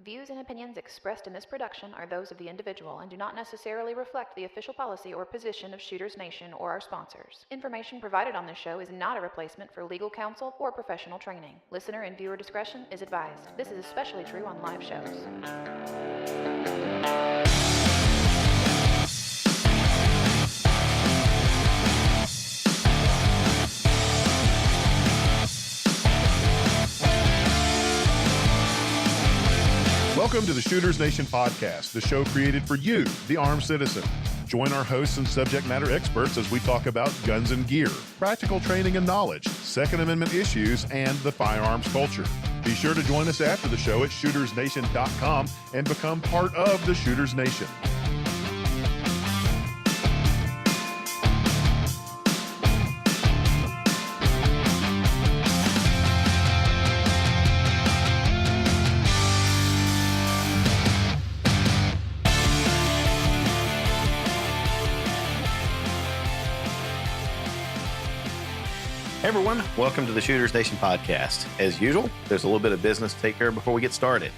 Views and opinions expressed in this production are those of the individual and do not necessarily reflect the official policy or position of Shooters Nation or our sponsors. Information provided on this show is not a replacement for legal counsel or professional training. Listener and viewer discretion is advised. This is especially true on live shows. Welcome to the Shooters Nation podcast, the show created for you, the armed citizen. Join our hosts and subject matter experts as we talk about guns and gear, practical training and knowledge, Second Amendment issues, and the firearms culture. Be sure to join us after the show at shootersnation.com and become part of the Shooters Nation. Hey everyone, welcome to the Shooters Nation podcast. As usual, there's a little bit of business to take care of before we get started.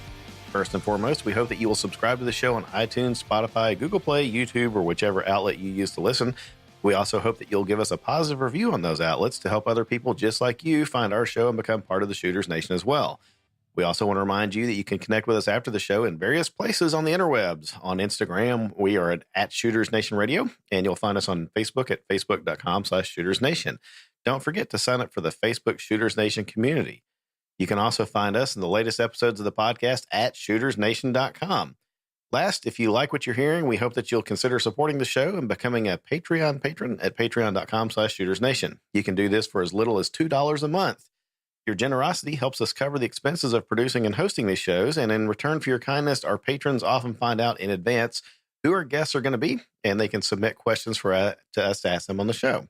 First and foremost, we hope that you will subscribe to the show on iTunes, Spotify, Google Play, YouTube, or whichever outlet you use to listen. We also hope that you'll give us a positive review on those outlets to help other people just like you find our show and become part of the Shooters Nation as well. We also want to remind you that you can connect with us after the show in various places on the interwebs. On Instagram, we are at Shooters Nation Radio, and you'll find us on Facebook at facebook.com/ShootersNation. Don't forget to sign up for the Facebook Shooters Nation community. You can also find us in the latest episodes of the podcast at shootersnation.com. Last, if you like what you're hearing, we hope that you'll consider supporting the show and becoming a Patreon patron at patreon.com/ShootersNation. You can do this for as little as $2 a month. Your generosity helps us cover the expenses of producing and hosting these shows, and in return for your kindness, our patrons often find out in advance who our guests are going to be, and they can submit questions to us to ask them on the show.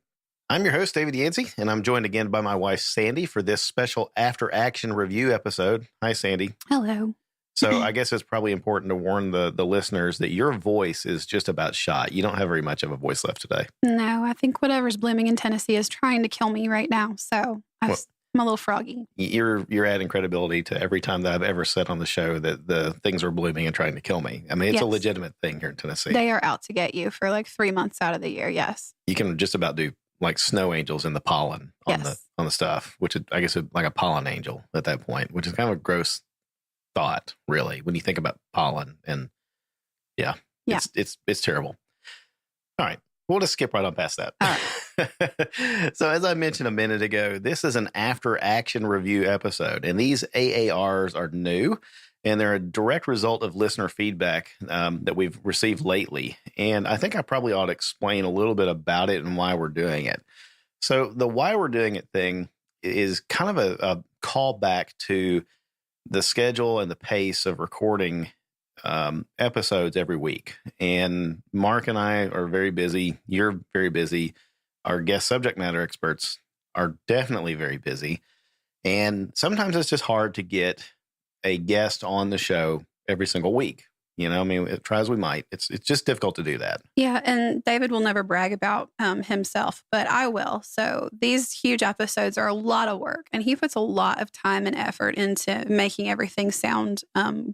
I'm your host, David Yancey, and I'm joined again by my wife, Sandy, for this special after-action review episode. Hi, Sandy. Hello. So I guess it's probably important to warn the listeners that your voice is just about shot. You don't have very much of a voice left today. No, I think whatever's blooming in Tennessee is trying to kill me right now, so I'm a little froggy. You're adding credibility to every time that I've ever said on the show that the things are blooming and trying to kill me. I mean, it's a legitimate thing here in Tennessee. They are out to get you for like 3 months out of the year, yes. You can just about do like snow angels in the pollen on the stuff, which is, I guess, like a pollen angel at that point, which is kind of a gross thought, really, when you think about pollen. And it's terrible. All right, we'll just skip right on past that. All right. So as I mentioned a minute ago, this is an after-action review episode, and these AARs are new. And they're a direct result of listener feedback that we've received lately. And I think I probably ought to explain a little bit about it and why we're doing it. So the why we're doing it thing is kind of a callback to the schedule and the pace of recording episodes every week. And Mark and I are very busy. You're very busy. Our guest subject matter experts are definitely very busy. And sometimes it's just hard to get a guest on the show every single week. You know, I mean, try as we might, it's just difficult to do that. Yeah, and David will never brag about himself, but I will. So these huge episodes are a lot of work, and he puts a lot of time and effort into making everything sound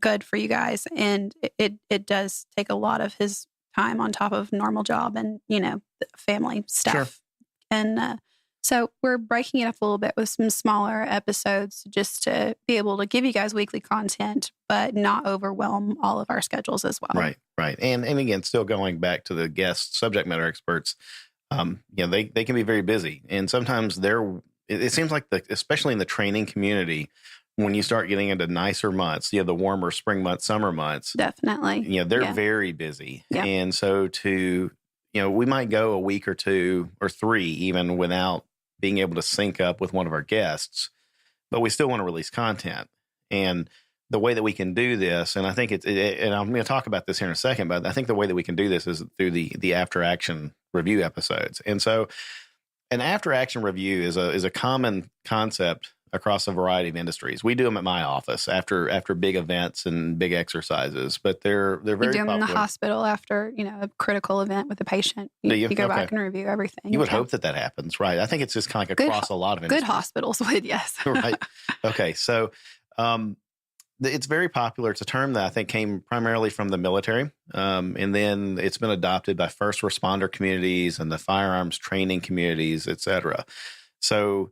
good for you guys. And it does take a lot of his time on top of normal job and, you know, family stuff. Sure. And so we're breaking it up a little bit with some smaller episodes just to be able to give you guys weekly content, but not overwhelm all of our schedules as well. Right. And again, still going back to the guest subject matter experts, they can be very busy. And sometimes it seems like, especially in the training community, when you start getting into nicer months, the warmer spring months, summer months. Definitely. They're very busy. Yeah. And so we might go a week or two or three even without being able to sync up with one of our guests, but we still want to release content. And the way that we can do this, and I think and I'm going to talk about this here in a second, but I think the way that we can do this is through the after action review episodes. And so an after action review is a common concept across a variety of industries. We do them at my office after big events and big exercises, but they're very popular. You do them in the hospital after, a critical event with a patient. You go back and review everything. You would hope that happens, right? I think it's just kind of like across a lot of industries. Good hospitals would, yes. Right. Okay. So it's very popular. It's a term that I think came primarily from the military, and then it's been adopted by first responder communities and the firearms training communities, et cetera. So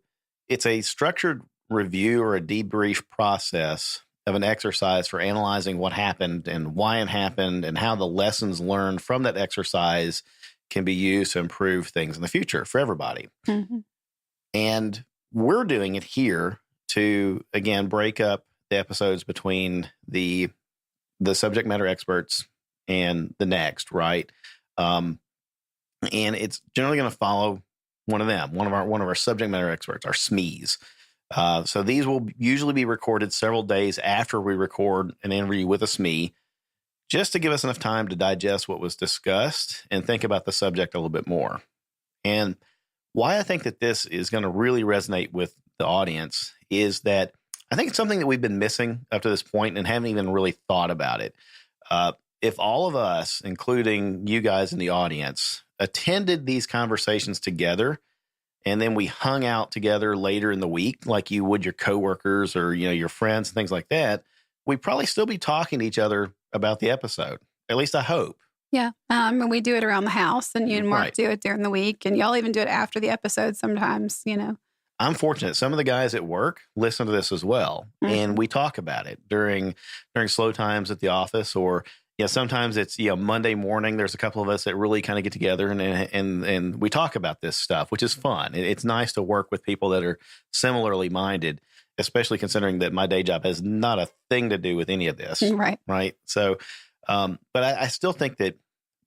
it's a structured review or a debrief process of an exercise for analyzing what happened and why it happened and how the lessons learned from that exercise can be used to improve things in the future for everybody. Mm-hmm. And we're doing it here to, again, break up the episodes between the subject matter experts and the next, right? And it's generally going to follow one of them, one of our subject matter experts, our SMEs. So these will usually be recorded several days after we record an interview with a SME, just to give us enough time to digest what was discussed and think about the subject a little bit more. And why I think that this is going to really resonate with the audience is that I think it's something that we've been missing up to this point and haven't even really thought about it. If all of us, including you guys in the audience, attended these conversations together, and then we hung out together later in the week, like you would your coworkers or, your friends and things like that, we'd probably still be talking to each other about the episode. At least I hope. Yeah. And we do it around the house, and you and Mark Right. do it during the week, and y'all even do it after the episode sometimes, I'm fortunate. Some of the guys at work listen to this as well, and we talk about it during slow times at the office, or sometimes it's Monday morning. There's a couple of us that really kind of get together and we talk about this stuff, which is fun. It's nice to work with people that are similarly minded, especially considering that my day job has not a thing to do with any of this. Right. So, but I still think that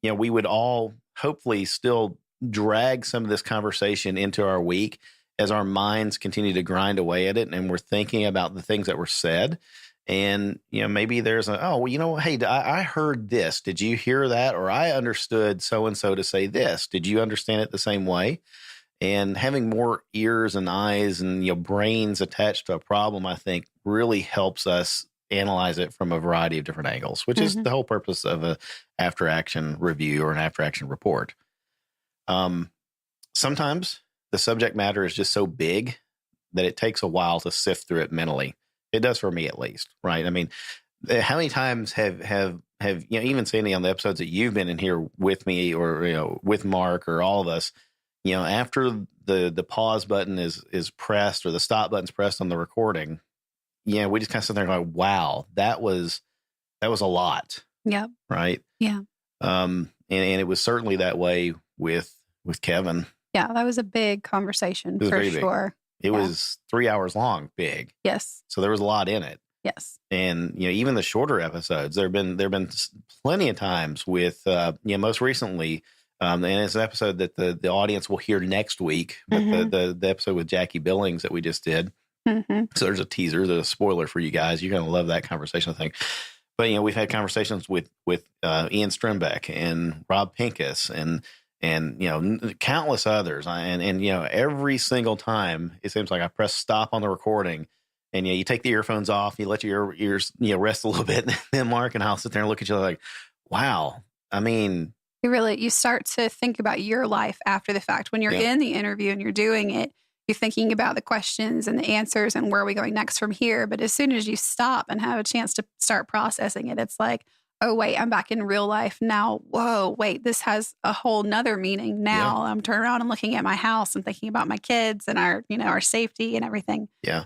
we would all hopefully still drag some of this conversation into our week as our minds continue to grind away at it, and we're thinking about the things that were said. And, maybe there's hey, I heard this. Did you hear that? Or I understood so-and-so to say this. Did you understand it the same way? And having more ears and eyes and, brains attached to a problem, I think really helps us analyze it from a variety of different angles, which is the whole purpose of a after-action review or an after-action report. Sometimes the subject matter is just so big that it takes a while to sift through it mentally. It does for me, at least, right? I mean, how many times have even Sandy, on the episodes that you've been in here with me or with Mark or all of us, after the pause button is pressed or the stop button's pressed on the recording, we just kind of sit there and go, wow, that was a lot. Yep. Right. Yeah. And it was certainly that way with Kevin. Yeah, that was a big conversation for sure. It was 3 hours long, big. Yes. So there was a lot in it. Yes. And, even the shorter episodes, there have been plenty of times with, most recently, and it's an episode that the audience will hear next week, but the episode with Jackie Billings that we just did. So there's a teaser, there's a spoiler for you guys. You're going to love that conversation, I think. But, we've had conversations with Ian Strimbeck and Rob Pincus and countless others. And every single time it seems like I press stop on the recording and, you take the earphones off, you let your ears, rest a little bit. And then Mark and I'll sit there and look at you like, wow. I mean, you start to think about your life after the fact. When you're in the interview and you're doing it, you're thinking about the questions and the answers and where are we going next from here. But as soon as you stop and have a chance to start processing it, it's like, oh, wait, I'm back in real life now. Whoa, wait, this has a whole nother meaning now. I'm turning around and looking at my house and thinking about my kids and our safety and everything. Yeah.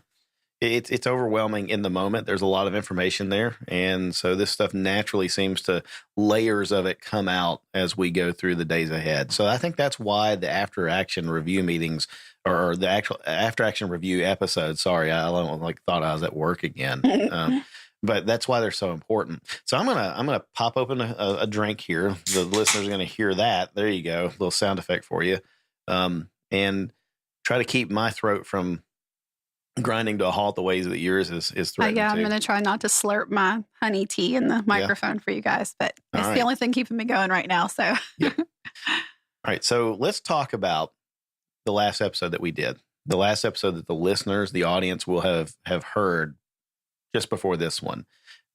It's overwhelming in the moment. There's a lot of information there. And so this stuff naturally seems to, layers of it come out as we go through the days ahead. So I think that's why the after action review meetings or the actual after action review episodes, sorry, I thought I was at work again. But that's why they're so important. So I'm gonna pop open a drink here. The listeners are gonna hear that. There you go, a little sound effect for you, and try to keep my throat from grinding to a halt the ways that yours is threatened. I'm gonna try not to slurp my honey tea in the microphone for you guys, but it's the only thing keeping me going right now. So, All right. So let's talk about the last episode that we did. The last episode that the listeners, the audience, will have heard just before this one.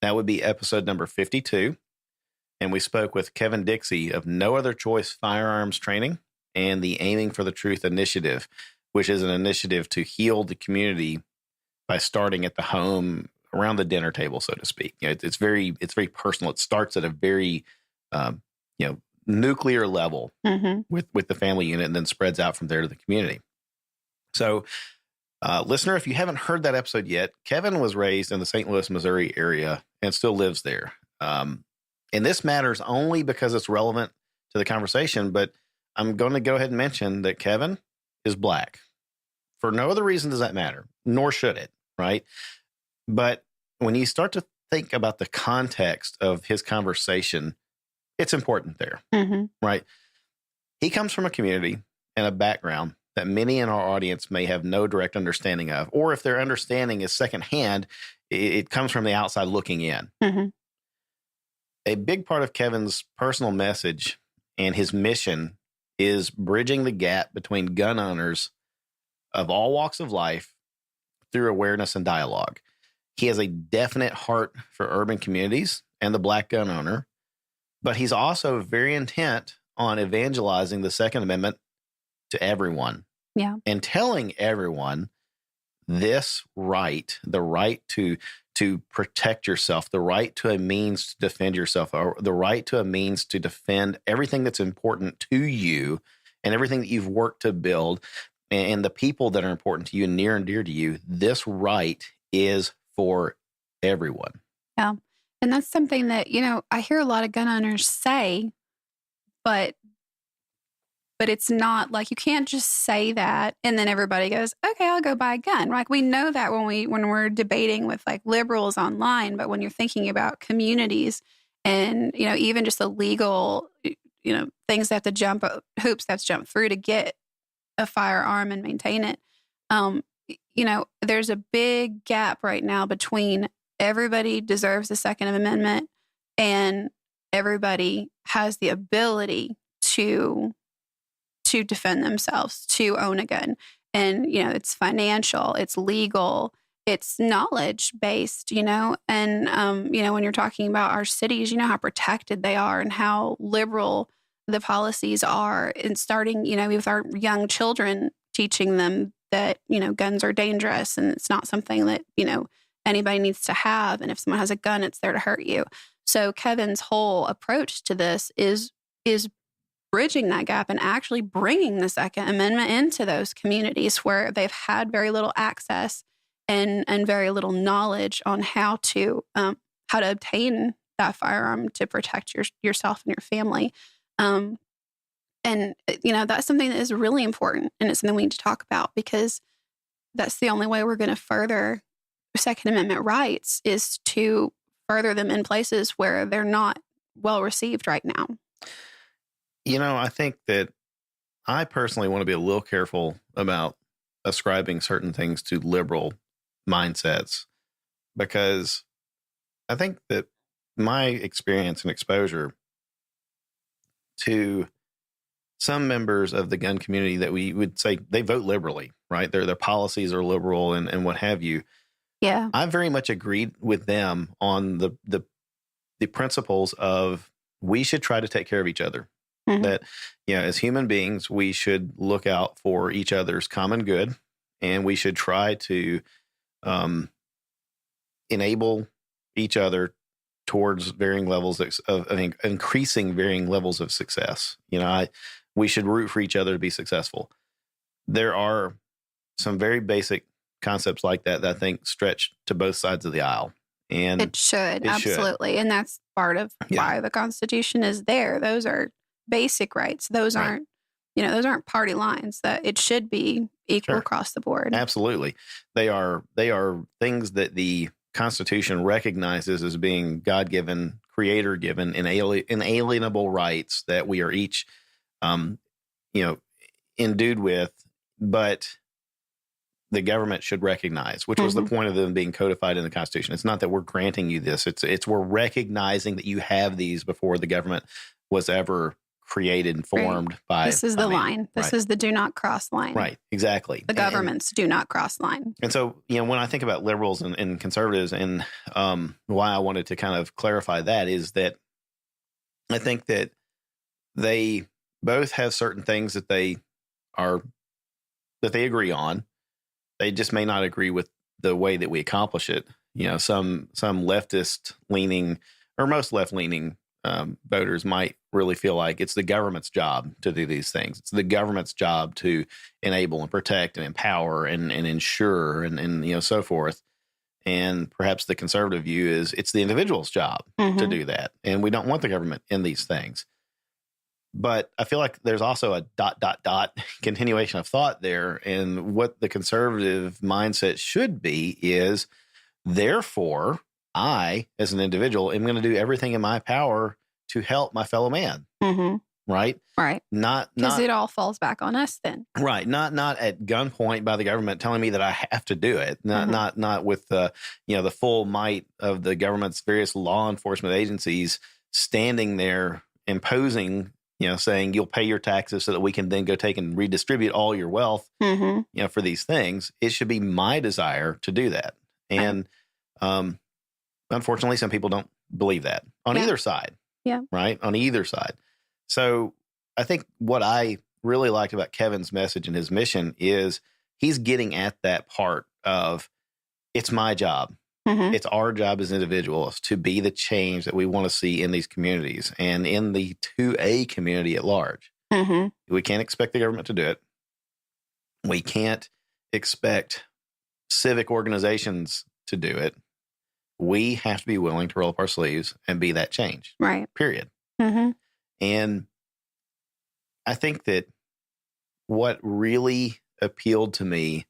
That would be episode number 52. And we spoke with Kevin Dixie of No Other Choice Firearms Training and the Aiming for the Truth Initiative, which is an initiative to heal the community by starting at the home around the dinner table, so to speak. It's very personal. It starts at a very, nuclear level with the family unit, and then spreads out from there to the community. So, listener, if you haven't heard that episode yet, Kevin was raised in the St. Louis, Missouri area and still lives there. And this matters only because it's relevant to the conversation, but I'm going to go ahead and mention that Kevin is Black. For no other reason does that matter, nor should it, right? But when you start to think about the context of his conversation, it's important there, right? He comes from a community and a background that many in our audience may have no direct understanding of, or if their understanding is secondhand, it comes from the outside looking in. A big part of Kevin's personal message and his mission is bridging the gap between gun owners of all walks of life through awareness and dialogue. He has a definite heart for urban communities and the Black gun owner, but he's also very intent on evangelizing the Second Amendment to everyone. Yeah. And telling everyone this right, the right to protect yourself, the right to a means to defend yourself, or the right to a means to defend everything that's important to you and everything that you've worked to build and the people that are important to you and near and dear to you. This right is for everyone. Yeah. And that's something that, I hear a lot of gun owners say, but it's not like you can't just say that and then everybody goes, okay, I'll go buy a gun. Like we know that when we're debating with like liberals online, but when you're thinking about communities and, even just the legal, things that have to jump, hoops that's jumped through to get a firearm and maintain it. There's a big gap right now between everybody deserves the Second Amendment and everybody has the ability to defend themselves, to own a gun. And, it's financial, it's legal, it's knowledge based, and, when you're talking about our cities, how protected they are and how liberal the policies are, and starting, with our young children, teaching them that, guns are dangerous and it's not something that, anybody needs to have. And if someone has a gun, it's there to hurt you. So Kevin's whole approach to this is bridging that gap and actually bringing the Second Amendment into those communities where they've had very little access and very little knowledge on how to obtain that firearm to protect yourself and your family. And that's something that is really important, and it's something we need to talk about because that's the only way we're going to further Second Amendment rights is to further them in places where they're not well received right now. I think that I personally want to be a little careful about ascribing certain things to liberal mindsets because I think that my experience and exposure to some members of the gun community that we would say they vote liberally, right? Their policies are liberal and what have you. Yeah. I very much agreed with them on the principles of we should try to take care of each other. That, as human beings, we should look out for each other's common good, and we should try to enable each other towards varying levels of increasing varying levels of success. We should root for each other to be successful. There are some very basic concepts like that I think stretch to both sides of the aisle. And it should, absolutely. And that's part of why the Constitution is there. Those are basic rights. Those aren't, those aren't party lines. That it should be equal across the board. Absolutely. They are things that the Constitution recognizes as being God-given, creator-given, inalienable rights that we are each, endued with, but the government should recognize, which was the point of them being codified in the Constitution. It's not that we're granting you this. It's we're recognizing that you have these before the government was ever created and formed by. This is the line. This is the do not cross line. Right. Exactly. The government's do not cross line. And so, when I think about liberals and conservatives and why I wanted to kind of clarify that is that I think that they both have certain things that they agree on. They just may not agree with the way that we accomplish it. some leftist leaning or most left leaning voters might really feel like it's the government's job to do these things. It's the government's job to enable and protect and empower and ensure and so forth. And perhaps the conservative view is it's the individual's job to do that. And we don't want the government in these things. But I feel like there's also a ... continuation of thought there. And what the conservative mindset should be is, therefore, I, as an individual, am going to do everything in my power to help my fellow man. Right? Right. Because it all falls back on us then. Right. Not at gunpoint by the government telling me that I have to do it. Not with the full might of the government's various law enforcement agencies standing there imposing, saying you'll pay your taxes so that we can then go take and redistribute all your wealth, for these things. It should be my desire to do that. And unfortunately, some people don't believe that on either side. Yeah. Right. On either side. So I think what I really liked about Kevin's message and his mission is he's getting at that part of it's my job. It's our job as individuals to be the change that we want to see in these communities and in the 2A community at large. We can't expect the government to do it. We can't expect civic organizations to do it. We have to be willing to roll up our sleeves and be that change. Right. Period. And I think that what really appealed to me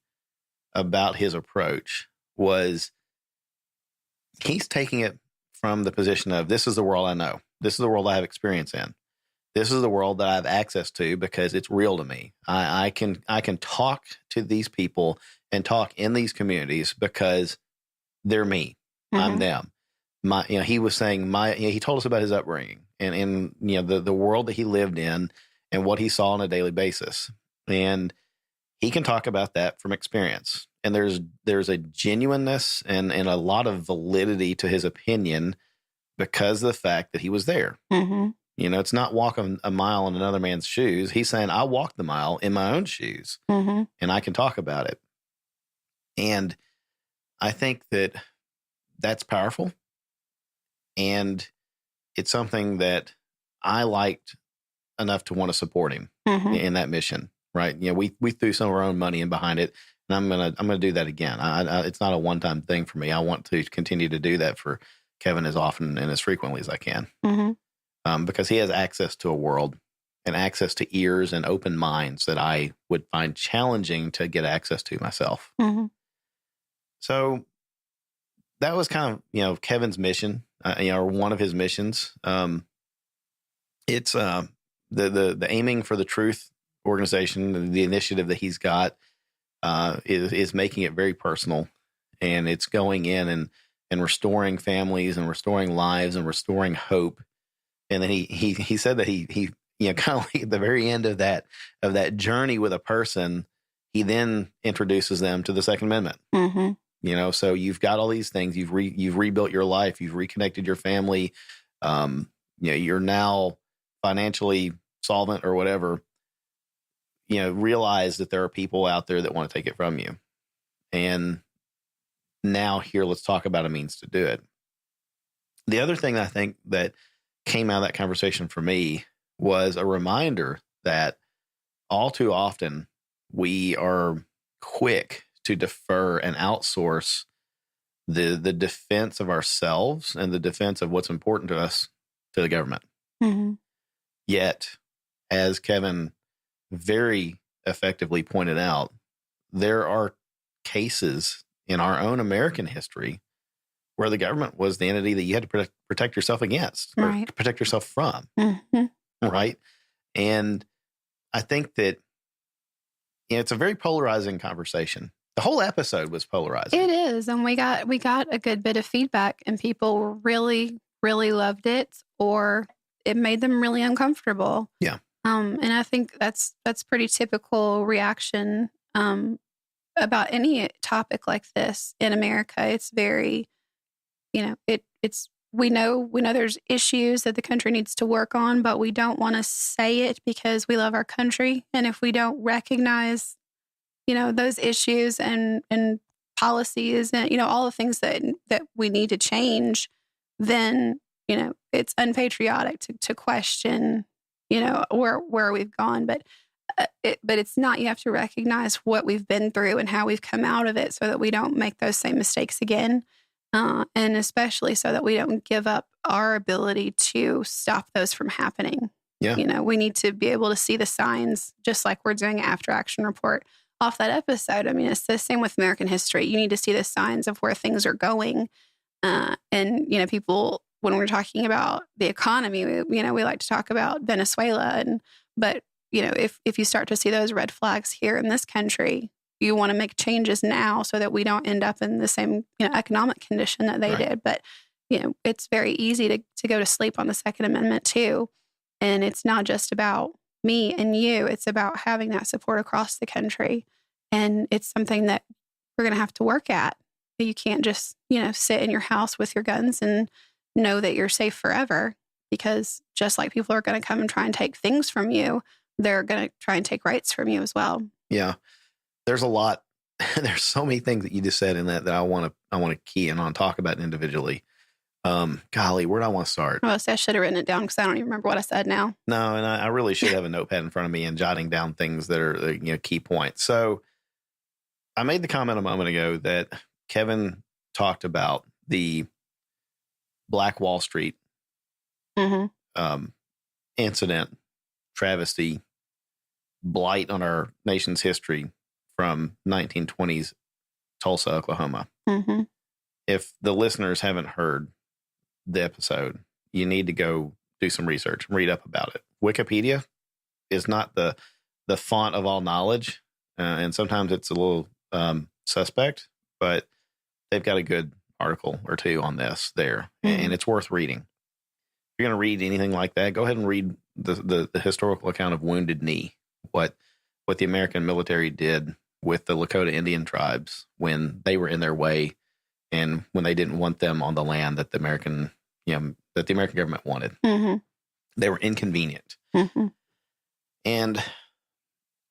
about his approach was he's taking it from the position of this is the world I know. This is the world I have experience in. This is the world that I have access to because it's real to me. I can talk to these people and talk in these communities because they're me. I'm them. He was saying he told us about his upbringing and the world that he lived in and what he saw on a daily basis. And he can talk about that from experience. And there's a genuineness and a lot of validity to his opinion because of the fact that he was there. It's not walking a mile in another man's shoes. He's saying, I walked the mile in my own shoes and I can talk about it. And I think that that's powerful. And it's something that I liked enough to want to support him in that mission. Right. We threw some of our own money in behind it. And I'm gonna do that again. It's not a one-time thing for me. I want to continue to do that for Kevin as often and as frequently as I can. Because he has access to a world and access to ears and open minds that I would find challenging to get access to myself. So that was kind of, Kevin's mission, or one of his missions. It's the Aiming for the Truth organization, the initiative that he's got is making it very personal, and it's going in and restoring families and restoring lives and restoring hope. And then he said that he kind of like at the very end of that journey with a person, he then introduces them to the Second Amendment. So you've got all these things. You've rebuilt your life. You've reconnected your family. You're now financially solvent or whatever. Realize that there are people out there that want to take it from you. And now here, let's talk about a means to do it. The other thing that I think that came out of that conversation for me was a reminder that all too often we are quick to defer and outsource the defense of ourselves and the defense of what's important to us to the government. Yet, as Kevin very effectively pointed out, there are cases in our own American history where the government was the entity that you had to protect yourself against, or to protect yourself from. Right. And I think that it's a very polarizing conversation. The whole episode was polarizing. It is. And we got a good bit of feedback, and people really, really loved it, or it made them really uncomfortable. Yeah. And I think that's pretty typical reaction about any topic like this in America. It's very, we know there's issues that the country needs to work on, but we don't want to say it because we love our country. And if we don't recognize, those issues and policies and, all the things that we need to change, then, it's unpatriotic to question, where we've gone. But it's not. You have to recognize what we've been through and how we've come out of it so that we don't make those same mistakes again. And especially so that we don't give up our ability to stop those from happening. Yeah. We need to be able to see the signs, just like we're doing after action report off that episode. I mean, it's the same with American history. You need to see the signs of where things are going. And, people, when we're talking about the economy, we like to talk about Venezuela. But if you start to see those red flags here in this country, you want to make changes now so that we don't end up in the same economic condition that they did. But, it's very easy to go to sleep on the Second Amendment too. And it's not just about me and you. It's about having that support across the country. And it's something that we're going to have to work at. You can't just, sit in your house with your guns and know that you're safe forever, because just like people are going to come and try and take things from you, they're going to try and take rights from you as well. Yeah. There's a lot. There's so many things that you just said in that I want to key in on, talk about individually. Golly, where do I want to start? Well, I should have written it down because I don't even remember what I said now. No, and I really should have a notepad in front of me and jotting down things that are key points. So I made the comment a moment ago that Kevin talked about the Black Wall Street incident, travesty, blight on our nation's history from 1920s Tulsa, Oklahoma. Mm-hmm. If the listeners haven't heard the episode, you need to go do some research and read up about it. Wikipedia is not the font of all knowledge, and sometimes it's a little suspect, but they've got a good article or two on this there, and it's worth reading. If you're going to read anything like that, go ahead and read the historical account of Wounded Knee, what the American military did with the Lakota Indian tribes when they were in their way and when they didn't want them on the land that the American government wanted. Mm-hmm. They were inconvenient. Mm-hmm. And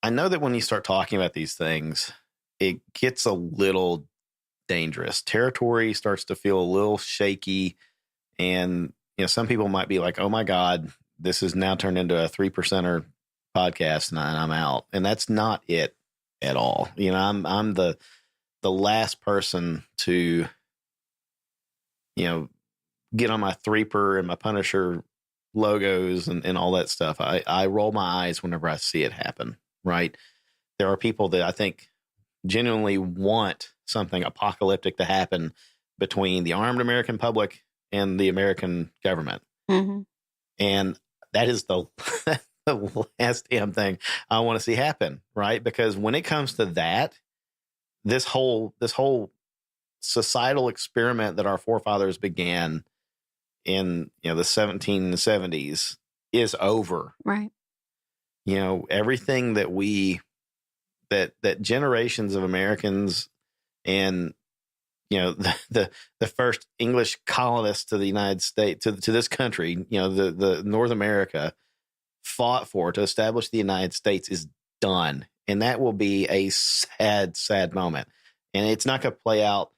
I know that when you start talking about these things, it gets a little dangerous. Territory starts to feel a little shaky. And, some people might be like, oh my God, this has now turned into a 3%er podcast and I'm out. And that's not it at all. I'm the last person to, get on my Threeper and my Punisher logos and all that stuff. I roll my eyes whenever I see it happen, right? There are people that I think genuinely want something apocalyptic to happen between the armed American public and the American government. Mm-hmm. And that is the last damn thing I want to see happen, right? Because when it comes to that, this whole societal experiment that our forefathers began in the 1770s is over. Right. Everything that generations of Americans and the first English colonists to the United States, to this country, the North America fought for to establish the United States is done. And that will be a sad, sad moment. And it's not going to play out,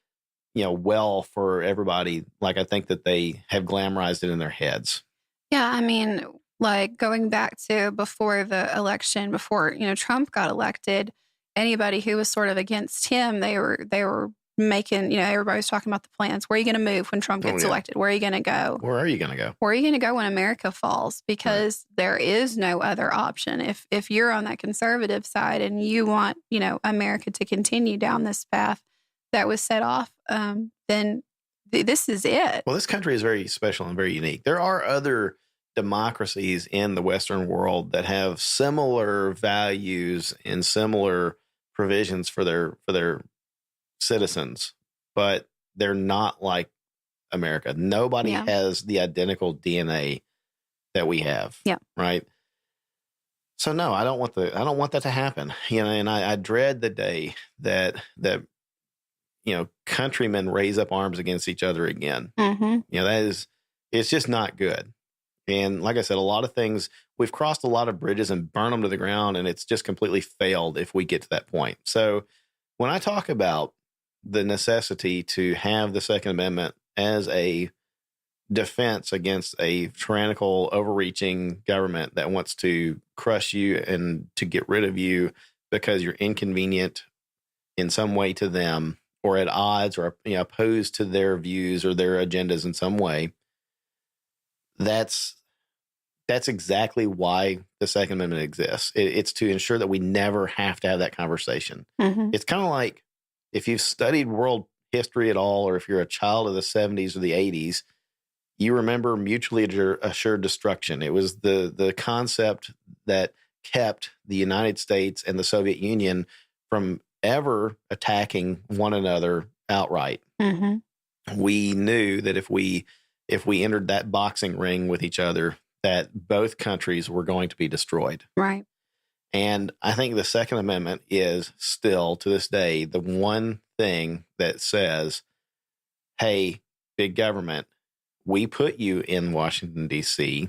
well for everybody. Like I think that they have glamorized it in their heads. Yeah. I mean, like going back to before the election, before, Trump got elected, anybody who was sort of against him, they were making, everybody was talking about the plans. Where are you going to move when Trump gets elected? Where are you going to go? Where are you going to go? Where are you going to go when America falls? Because there is no other option. If you're on that conservative side and you want, America to continue down this path that was set off, then this is it. Well, this country is very special and very unique. There are other democracies in the Western world that have similar values and similar provisions for their citizens, but they're not like America. Nobody has the identical DNA that we have. Yeah. Right. So no, I don't want that to happen. And I dread the day that countrymen raise up arms against each other again. Mm-hmm. It's just not good. And like I said, a lot of things, we've crossed a lot of bridges and burned them to the ground, and it's just completely failed if we get to that point. So when I talk about the necessity to have the Second Amendment as a defense against a tyrannical, overreaching government that wants to crush you and to get rid of you because you're inconvenient in some way to them, or at odds, or opposed to their views or their agendas in some way. That's exactly why the Second Amendment exists. It's to ensure that we never have to have that conversation. Mm-hmm. It's kind of like if you've studied world history at all, or if you're a child of the 70s or the 80s, you remember mutually assured destruction. It was the concept that kept the United States and the Soviet Union from ever attacking one another outright. Mm-hmm. We knew that if we entered that boxing ring with each other, that both countries were going to be destroyed. Right. And I think the Second Amendment is still, to this day, the one thing that says, hey, big government, we put you in Washington, D.C.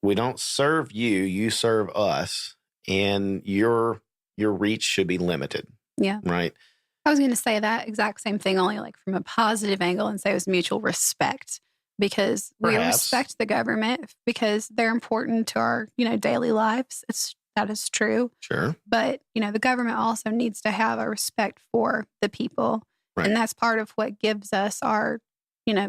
We don't serve you, you serve us, and your reach should be limited. Yeah. Right? I was going to say that exact same thing, only like from a positive angle, and say it was mutual respect, because we respect the government because they're important to our, daily lives. That is true. Sure. But, the government also needs to have a respect for the people. Right. And that's part of what gives us our,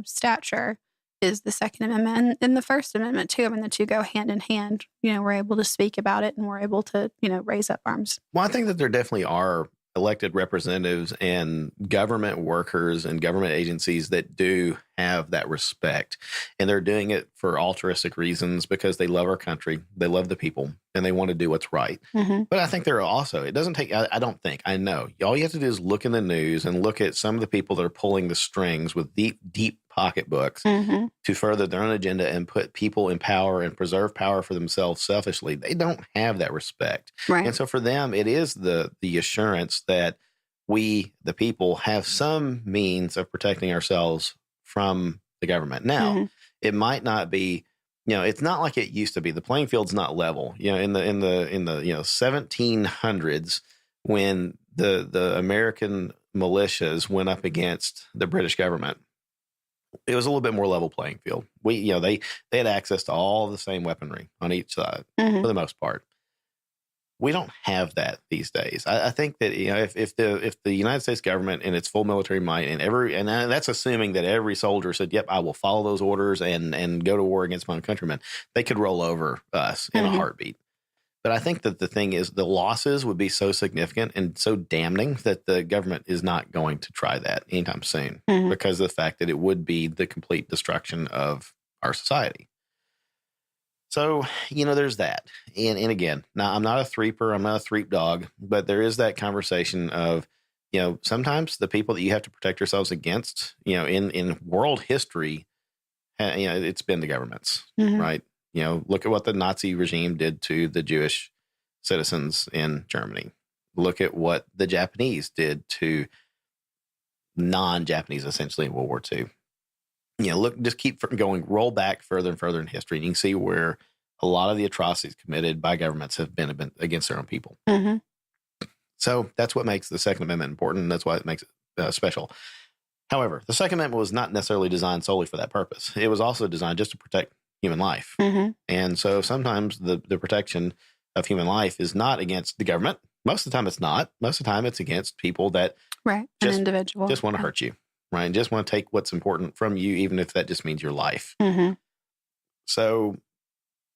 stature is the Second Amendment and the First Amendment too. I mean, the two go hand in hand. We're able to speak about it and we're able to, raise up arms. Well, I think that there definitely are elected representatives and government workers and government agencies that do have that respect. And they're doing it for altruistic reasons because they love our country, they love the people, and they want to do what's right. Mm-hmm. But I think there are also, it doesn't take, I know, all you have to do is look in the news and look at some of the people that are pulling the strings with deep pocketbooks mm-hmm. to further their own agenda and put people in power and preserve power for themselves selfishly. They don't have that respect. Right. And so for them, it is the assurance that we, the people, have some means of protecting ourselves from the government. Now, mm-hmm. it might not be, it's not like it used to be. The playing field's not level. In the 1700s, when the American militias went up against the British government, it was a little bit more level playing field. They had access to all the same weaponry on each side mm-hmm. for the most part. We don't have that these days. I think that if the United States government and its full military might and that's assuming that every soldier said, "Yep, I will follow those orders and go to war against my own countrymen," they could roll over us in mm-hmm. a heartbeat. But I think that the thing is, the losses would be so significant and so damning that the government is not going to try that anytime soon mm-hmm. because of the fact that it would be the complete destruction of our society. So, there's that. And again, now I'm not a threeper, I'm not a threep dog, but there is that conversation of, sometimes the people that you have to protect yourselves against, in world history, it's been the governments, mm-hmm. right? Look at what the Nazi regime did to the Jewish citizens in Germany. Look at what the Japanese did to non-Japanese, essentially, in World War II. Just keep going, roll back further and further in history, and you can see where a lot of the atrocities committed by governments have been against their own people. Mm-hmm. So that's what makes the Second Amendment important, and that's why it makes it special. However, the Second Amendment was not necessarily designed solely for that purpose. It was also designed just to protect human life. Mm-hmm. And so sometimes the protection of human life is not against the government. Most of the time it's not. Most of the time it's against people that an individual just want to hurt you, right? And just want to take what's important from you, even if that just means your life. Mm-hmm. So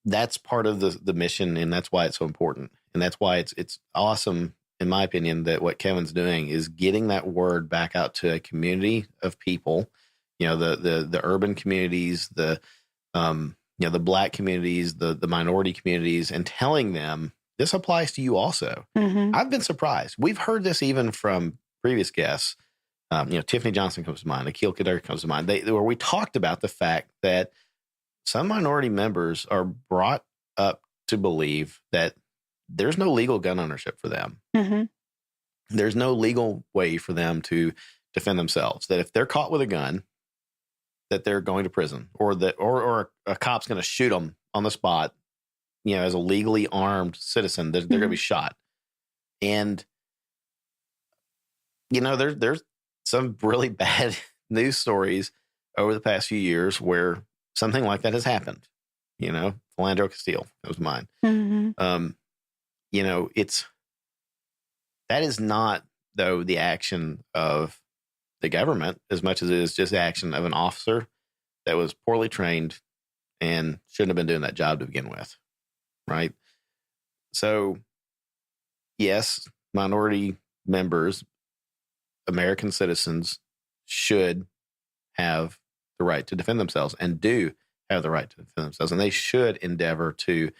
that's part of the mission, and that's why it's so important. And that's why it's awesome, in my opinion, that what Kevin's doing is getting that word back out to a community of people, the urban communities, the Black communities, the minority communities, and telling them this applies to you also. Mm-hmm. I've been surprised. We've heard this even from previous guests. Tiffany Johnson comes to mind, Akil Kader comes to mind, where we talked about the fact that some minority members are brought up to believe that there's no legal gun ownership for them. Mm-hmm. There's no legal way for them to defend themselves. That if they're caught with a gun, that they're going to prison, or a cop's going to shoot them on the spot, as a legally armed citizen, they're mm-hmm. going to be shot. And, there's some really bad news stories over the past few years where something like that has happened. Philandro Castile, that was mine. Mm-hmm. That is not, though, the action of the government as much as it is just the action of an officer that was poorly trained and shouldn't have been doing that job to begin with, right? So, yes, minority members, American citizens should have the right to defend themselves and do have the right to defend themselves. And they should endeavor to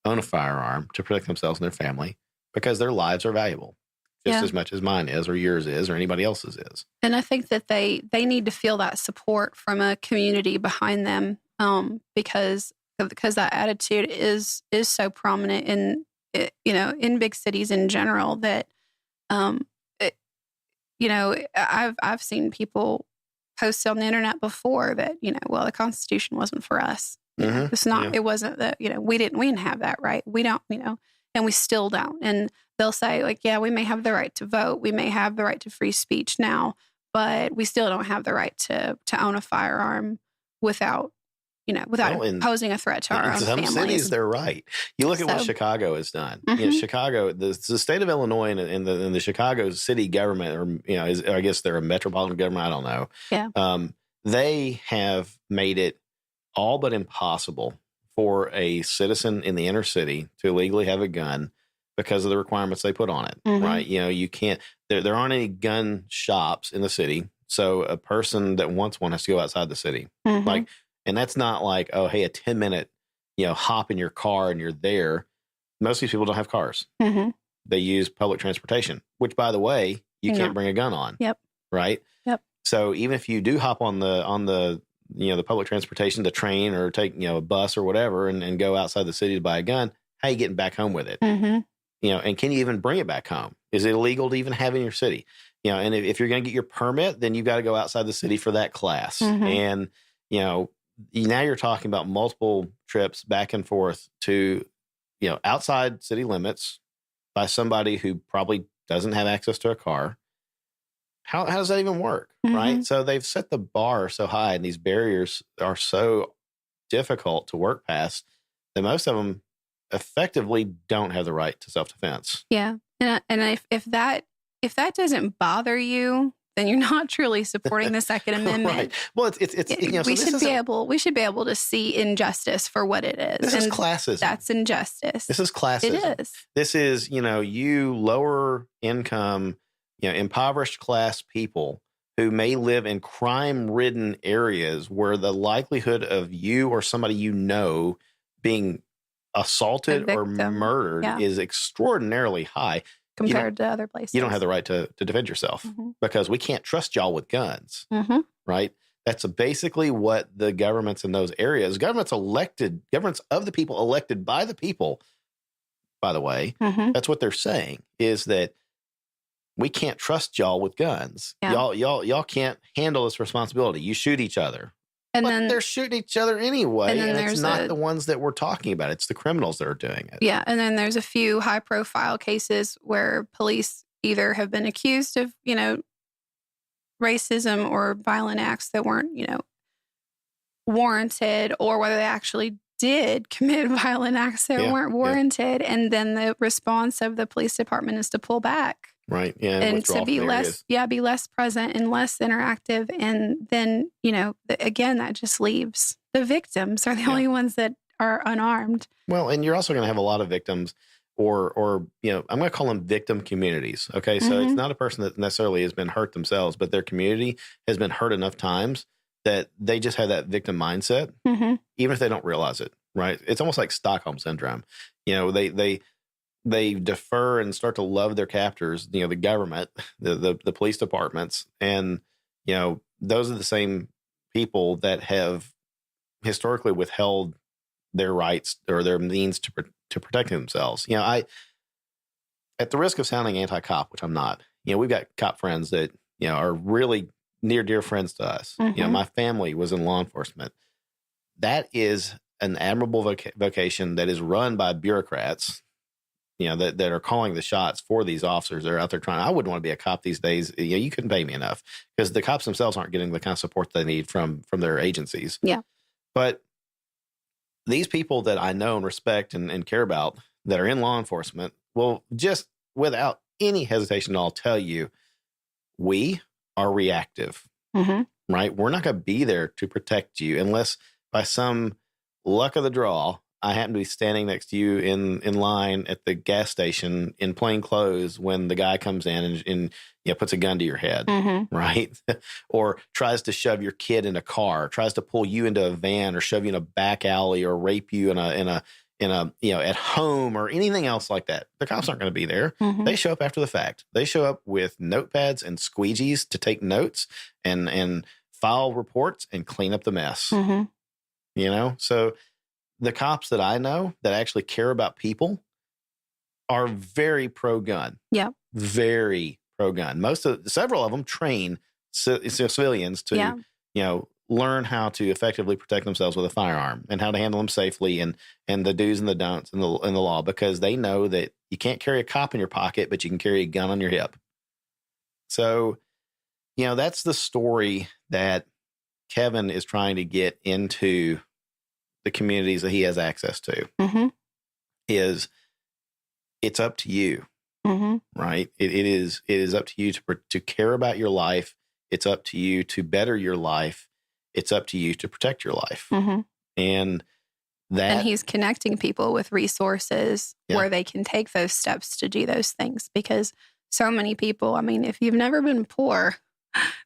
own a firearm to protect themselves and their family because their lives are valuable just as much as mine is or yours is or anybody else's is. And I think that they need to feel that support from a community behind them because that attitude is so prominent in big cities in general that, I've seen people post on the internet before that, the Constitution wasn't for us. Mm-hmm. It's not, it wasn't that, we didn't have that right. We don't, and we still don't. And they'll say like, yeah, we may have the right to vote. We may have the right to free speech now, but we still don't have the right to own a firearm without posing a threat to our own families. Some cities, they're right. You look at what Chicago has done. Mm-hmm. Chicago, the state of Illinois and the Chicago city government, or I guess they're a metropolitan government. I don't know. Yeah. They have made it all but impossible for a citizen in the inner city to legally have a gun because of the requirements they put on it. Mm-hmm. Right? You can't. There aren't any gun shops in the city, so a person that wants one has to go outside the city. Mm-hmm. And that's not like, oh, hey, a 10-minute, hop in your car and you're there. Most of these people don't have cars. Mm-hmm. They use public transportation, which, by the way, you can't bring a gun on. Yep. Right. Yep. So even if you do hop on the the public transportation, the train or take a bus or whatever, and go outside the city to buy a gun, how are you getting back home with it? Mm-hmm. And can you even bring it back home? Is it illegal to even have it in your city? And if you're going to get your permit, then you've got to go outside the city for that class. Mm-hmm. And now you're talking about multiple trips back and forth to, outside city limits by somebody who probably doesn't have access to a car. How does that even work? Mm-hmm. Right. So they've set the bar so high and these barriers are so difficult to work past that most of them effectively don't have the right to self-defense. Yeah. And if that doesn't bother you, then you're not truly supporting the Second Amendment. Right. Well, we should be able to see injustice for what it is. This is classism. That's injustice. This is classism. It is. This is, you lower income, impoverished class people who may live in crime-ridden areas where the likelihood of you or somebody being assaulted or murdered is extraordinarily high. Compared to other places. You don't have the right to defend yourself because we can't trust y'all with guns, right? That's basically what the governments in those areas, governments of the people elected by the people, by the way, that's what they're saying is that we can't trust y'all with guns. Yeah. Y'all can't handle this responsibility. You shoot each other. But they're shooting each other anyway, and it's not the ones that we're talking about. It's the criminals that are doing it. Yeah, and then there's a few high-profile cases where police either have been accused of, racism or violent acts that weren't, warranted, or whether they actually did commit violent acts that weren't warranted, and then the response of the police department is to pull back. Right. Yeah. And to be less present and less interactive. And then, again, that just leaves the victims are the only ones that are unarmed. Well, and you're also going to have a lot of victims or I'm going to call them victim communities. Okay. So it's not a person that necessarily has been hurt themselves, but their community has been hurt enough times that they just have that victim mindset, even if they don't realize it. Right. It's almost like Stockholm syndrome. They defer and start to love their captors, the government, the police departments. And, those are the same people that have historically withheld their rights or their means to protect themselves. At the risk of sounding anti-cop, which I'm not, we've got cop friends that, are really near dear friends to us. My family was in law enforcement. That is an admirable vocation that is run by bureaucrats that are calling the shots for these officers. They're out there trying. I wouldn't want to be a cop these days. You couldn't pay me enough because the cops themselves aren't getting the kind of support they need from their agencies. Yeah. But these people that I know and respect and care about that are in law enforcement will just without any hesitation at all tell you, we are reactive, right? We're not going to be there to protect you unless by some luck of the draw, I happen to be standing next to you in line at the gas station in plain clothes when the guy comes in and puts a gun to your head, right? Or tries to shove your kid in a car, tries to pull you into a van or shove you in a back alley or rape you in a at home or anything else like that. The cops aren't going to be there. They show up after the fact. They show up with notepads and squeegees to take notes and file reports and clean up the mess. So the cops that I know that actually care about people are very pro-gun. Yeah. Very pro-gun. Several of them train civilians to, learn how to effectively protect themselves with a firearm and how to handle them safely and the do's and the don'ts in the law, because they know that you can't carry a cop in your pocket, but you can carry a gun on your hip. So, that's the story that Kevin is trying to get into the communities that he has access to. Is it's up to you, right? It is up to you to care about your life. It's up to you to better your life. It's up to you to protect your life. And he's connecting people with resources where they can take those steps to do those things, because so many people, I mean, if you've never been poor,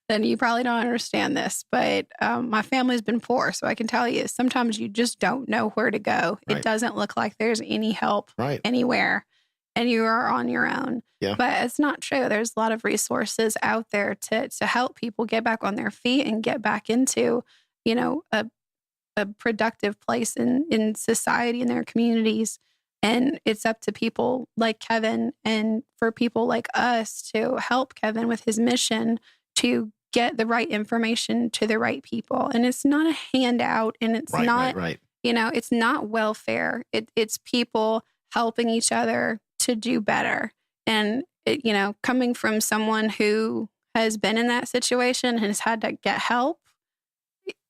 then you probably don't understand this. But my family's been poor, so I can tell you, sometimes you just don't know where to go. Right. It doesn't look like there's any help anywhere, and you are on your own. Yeah. But it's not true. There's a lot of resources out there to help people get back on their feet and get back into, a productive place in society, in their communities. And it's up to people like Kevin and for people like us to help Kevin with his mission to get the right information to the right people. And it's not a handout, and it's it's not welfare. It's people helping each other to do better. And, coming from someone who has been in that situation and has had to get help,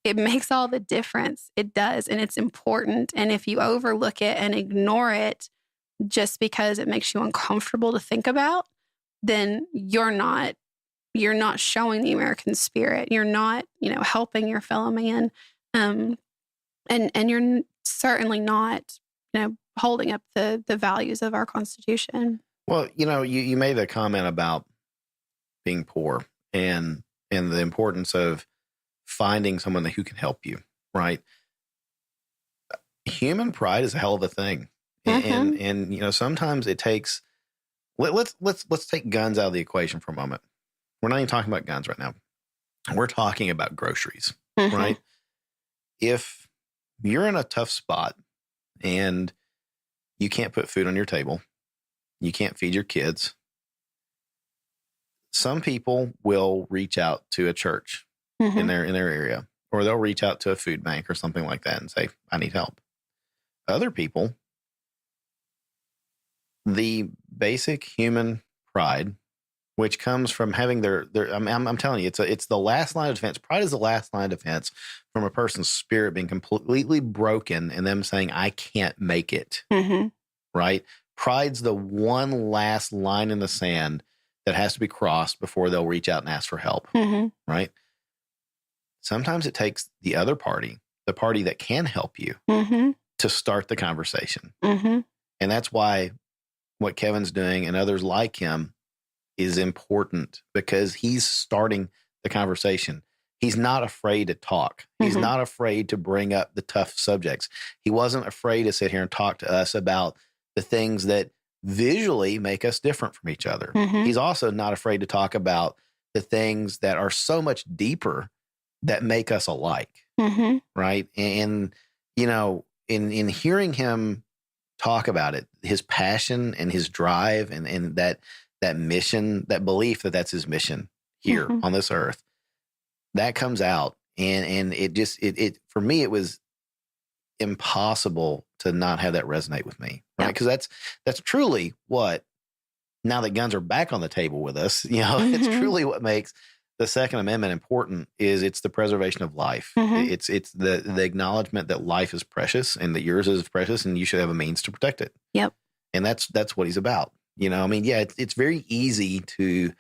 it makes all the difference. It does. And it's important. And if you overlook it and ignore it just because it makes you uncomfortable to think about, then you're not showing the American spirit. You're not, helping your fellow man. And you're certainly not, holding up the values of our Constitution. Well, you made a comment about being poor and the importance of finding someone who can help you, right? Human pride is a hell of a thing. And sometimes it takes, let's take guns out of the equation for a moment. We're not even talking about guns right now. We're talking about groceries, right? If you're in a tough spot and you can't put food on your table, you can't feed your kids, some people will reach out to a church in their area, or they'll reach out to a food bank or something like that and say, I need help. Other people, the basic human pride, which comes from having I'm telling you, it's the last line of defense. Pride is the last line of defense from a person's spirit being completely broken and them saying, I can't make it, right? Pride's the one last line in the sand that has to be crossed before they'll reach out and ask for help, right? Sometimes it takes the other party, the party that can help you, to start the conversation. And that's why what Kevin's doing and others like him is important, because he's starting the conversation. He's not afraid to talk. He's not afraid to bring up the tough subjects. He wasn't afraid to sit here and talk to us about the things that visually make us different from each other. He's also not afraid to talk about the things that are so much deeper that make us alike, right? And, in hearing him talk about it, his passion and his drive and that mission, that belief that that's his mission here on this earth, that comes out. And it just, for me, it was impossible to not have that resonate with me, right? Because that's truly what, now that guns are back on the table with us, it's truly what makes the Second Amendment important. Is it's the preservation of life. It's the acknowledgement that life is precious and that yours is precious and you should have a means to protect it. Yep. And that's what he's about. It's very easy to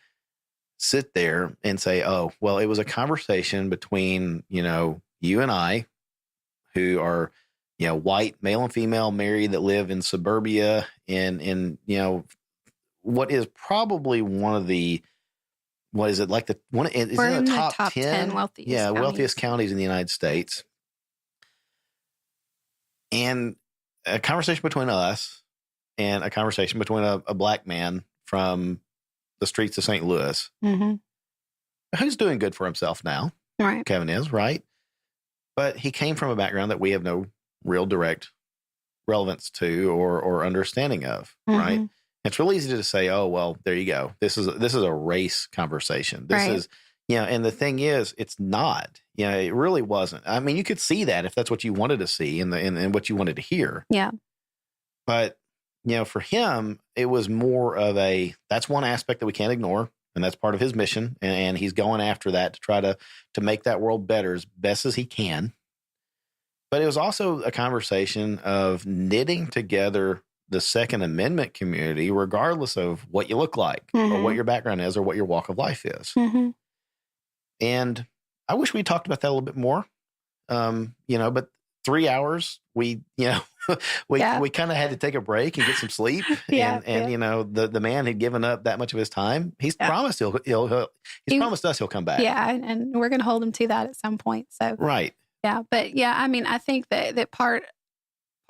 sit there and say, oh, well, it was a conversation between, you and I, who are, white, male and female, married, that live in suburbia in what is probably one of the, what is it, like it's in the top 10 wealthiest counties. Wealthiest counties in the United States. And a conversation between us and a conversation between a black man from the streets of St. Louis, who's doing good for himself now. Right. Kevin is, right? But he came from a background that we have no real direct relevance to or understanding of, right? It's real easy to say, oh, well, there you go. This is a race conversation. This is, and the thing is, it's not. It really wasn't. I mean, you could see that if that's what you wanted to see and what you wanted to hear. Yeah. But, for him, it was more of that's one aspect that we can't ignore. And that's part of his mission. And he's going after that to try to make that world better as best as he can. But it was also a conversation of knitting together the Second Amendment community, regardless of what you look like or what your background is or what your walk of life is. And I wish we talked about that a little bit more, but 3 hours, we kind of had to take a break and get some sleep. The man had given up that much of his time. He's promised he's promised us he'll come back. Yeah. And we're going to hold him to that at some point. So, right. Yeah. But I think that part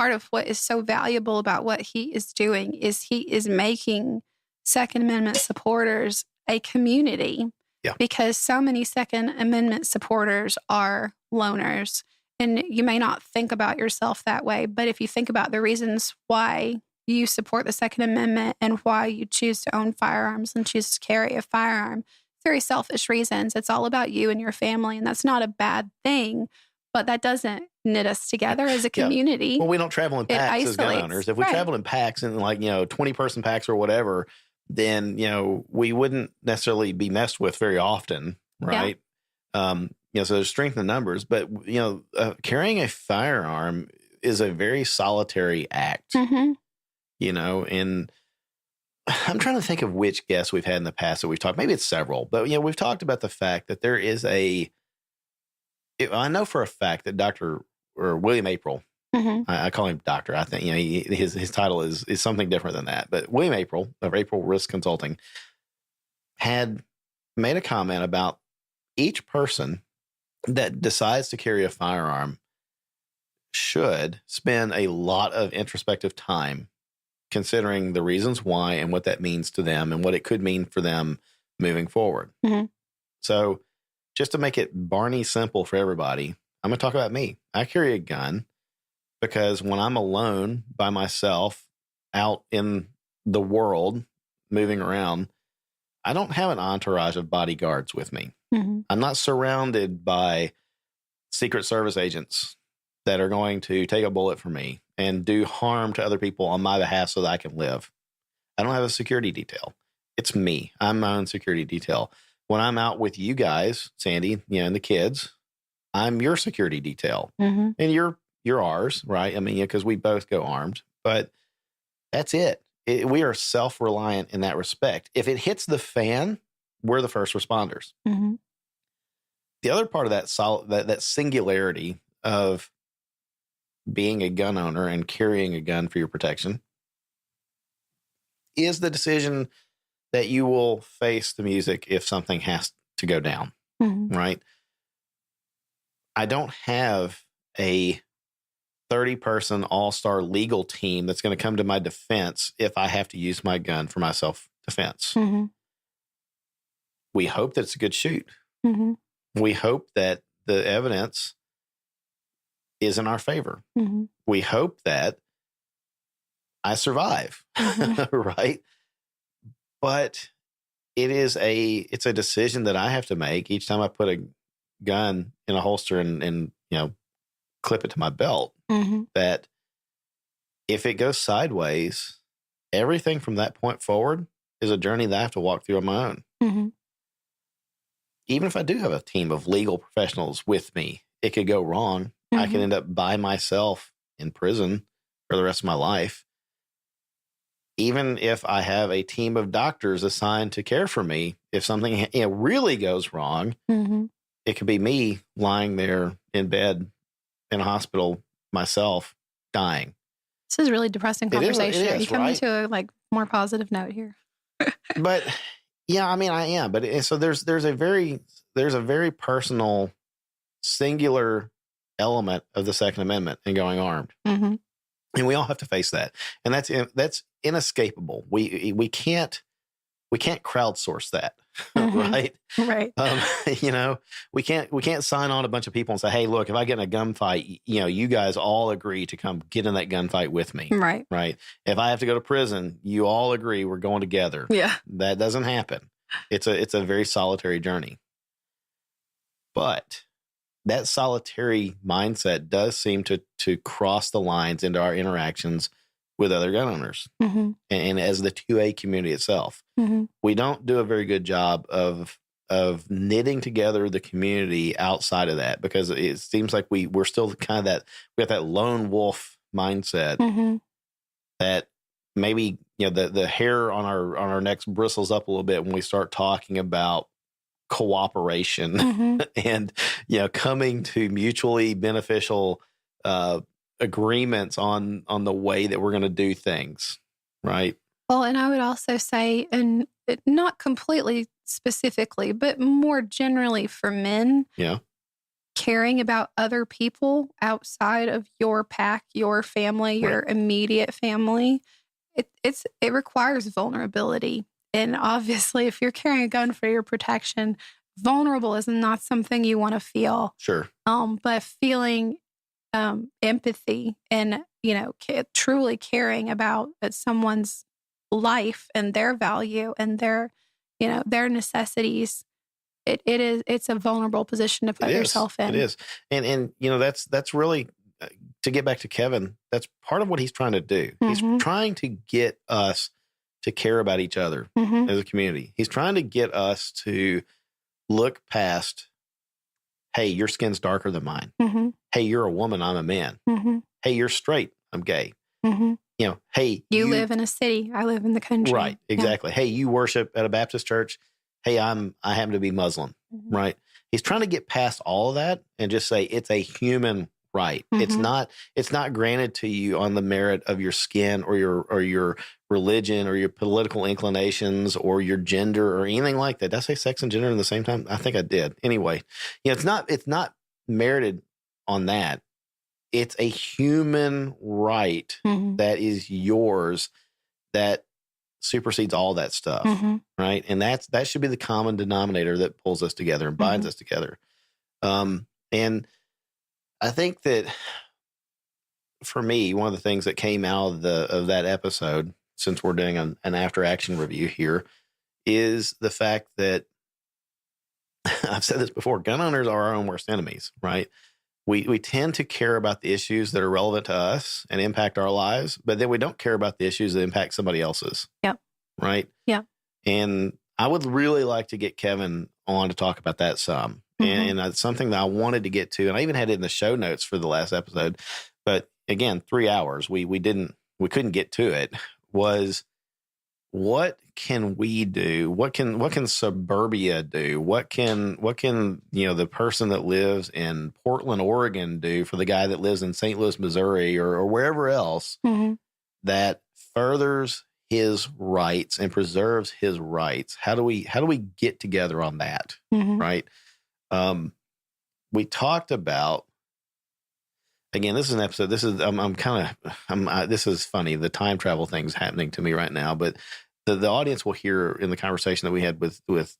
of what is so valuable about what he is doing is he is making Second Amendment supporters a community. Yeah. Because so many Second Amendment supporters are loners. And you may not think about yourself that way, but if you think about the reasons why you support the Second Amendment and why you choose to own firearms and choose to carry a firearm, very selfish reasons. It's all about you and your family, and that's not a bad thing, but that doesn't knit us together as a community. Well, we don't travel in packs as gun owners. If we traveled in packs and 20-person packs or whatever, then, we wouldn't necessarily be messed with very often, right? Yeah. So there's strength in numbers, but, carrying a firearm is a very solitary act, and I'm trying to think of which guests we've had in the past that we've talked, maybe it's several, but, we've talked about the fact that there is I know for a fact that Dr. or William April, I call him Doctor. I think, his title is something different than that, but William April of April Risk Consulting had made a comment about each person that decides to carry a firearm should spend a lot of introspective time considering the reasons why and what that means to them and what it could mean for them moving forward. So just to make it Barney simple for everybody, I'm going to talk about me. I carry a gun because when I'm alone by myself out in the world moving around, I don't have an entourage of bodyguards with me. I'm not surrounded by Secret Service agents that are going to take a bullet for me and do harm to other people on my behalf so that I can live. I don't have a security detail. It's me. I'm my own security detail. When I'm out with you guys, Sandy, and the kids, I'm your security detail. And you're ours, right? I mean, because we both go armed, but that's it. We are self-reliant in that respect. If it hits the fan, we're the first responders. The other part of that singularity of being a gun owner and carrying a gun for your protection is the decision that you will face the music if something has to go down, right? I don't have a 30-person all-star legal team that's going to come to my defense if I have to use my gun for my self-defense. We hope that it's a good shoot. We hope that the evidence is in our favor. We hope that I survive, right? But it's a decision that I have to make each time I put a gun in a holster and clip it to my belt. that if it goes sideways, everything from that point forward is a journey that I have to walk through on my own. Even if I do have a team of legal professionals with me, it could go wrong. I could end up by myself in prison for the rest of my life. Even if I have a team of doctors assigned to care for me, if something really goes wrong, it could be me lying there in bed in a hospital myself, dying. This is a really depressing conversation. It is, Are you coming right? to a more positive note here? But yeah, I mean, I am. But so there's a very personal, singular element of the Second Amendment in going armed, and we all have to face that, and that's inescapable. We can't crowdsource that, right? Right. We can't sign on a bunch of people and say, hey, look, if I get in a gunfight, you guys all agree to come get in that gunfight with me. Right. Right. If I have to go to prison, you all agree we're going together. Yeah. That doesn't happen. It's a very solitary journey. But that solitary mindset does seem to cross the lines into our interactions with other gun owners and as the 2A community itself. We don't do a very good job of knitting together the community outside of that, because it seems like we're still kind of we got that lone wolf mindset that maybe the hair on our necks bristles up a little bit when we start talking about cooperation and coming to mutually beneficial agreements on the way that we're going to do things, right? Well, and I would also say, and not completely specifically, but more generally for men, caring about other people outside of your pack, your family, your immediate family, it requires vulnerability. And obviously, if you're carrying a gun for your protection, vulnerable is not something you want to feel. Sure. But feeling empathy and, truly caring about someone's life and their value and their necessities, it's a vulnerable position to put yourself in. It is. And that's really, to get back to Kevin, that's part of what he's trying to do. He's trying to get us to care about each other as a community. He's trying to get us to look past, hey, your skin's darker than mine. Hey, you're a woman, I'm a man. Hey, you're straight, I'm gay. Hey, you live in a city, I live in the country. Right, exactly. Hey, you worship at a Baptist church. Hey, I happen to be Muslim, right? He's trying to get past all of that and just say it's a human right. It's not granted to you on the merit of your skin or your religion or your political inclinations or your gender or anything like that. Did I say sex and gender in the same time? I think I did. Anyway, it's not merited on that. It's a human right that is yours that supersedes all that stuff, right? And that should be the common denominator that pulls us together and binds us together. And I think that for me, one of the things that came out of that episode, since we're doing an after action review here, is the fact that I've said this before, gun owners are our own worst enemies, right? We tend to care about the issues that are relevant to us and impact our lives, but then we don't care about the issues that impact somebody else's. Yep. Right? Yeah. And I would really like to get Kevin on to talk about that some. And it's something that I wanted to get to, and I even had it in the show notes for the last episode. But again, 3 hours, we couldn't get to it. Was what can we do? What can suburbia do? What can the person that lives in Portland, Oregon do for the guy that lives in St. Louis, Missouri, or wherever else that furthers his rights and preserves his rights? How do we get together on that? Right? We talked about, again, this is an episode. This is this is funny. The time travel thing's happening to me right now, but the audience will hear in the conversation that we had with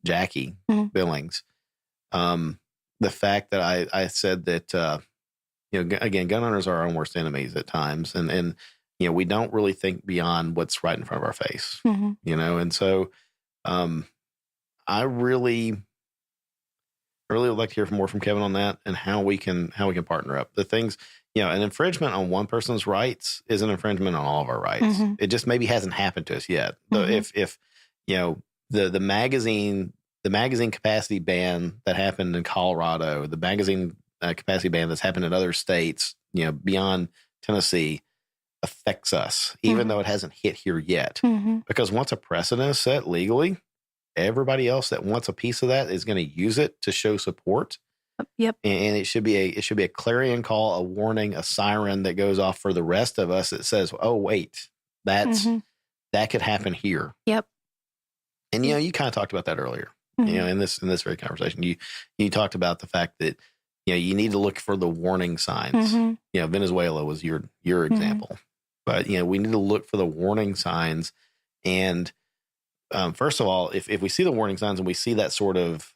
Jackie Billings, the fact that I said that again, gun owners are our own worst enemies at times, and we don't really think beyond what's right in front of our face, and so I really would like to hear more from Kevin on that and how we can partner up. The things, an infringement on one person's rights is an infringement on all of our rights. Mm-hmm. It just maybe hasn't happened to us yet. Mm-hmm. If the magazine capacity ban that happened in Colorado, the magazine capacity ban that's happened in other states, beyond Tennessee, affects us, even though it hasn't hit here yet. Mm-hmm. Because once a precedent is set legally, everybody else that wants a piece of that is going to use it to show support. Yep. And it should be a clarion call, a warning, a siren that goes off for the rest of us that says, "Oh, wait, that could happen here." Yep. And you kind of talked about that earlier. In this very conversation, you talked about the fact that you need to look for the warning signs. Venezuela was your example, but we need to look for the warning signs. And first of all, if we see the warning signs and we see that sort of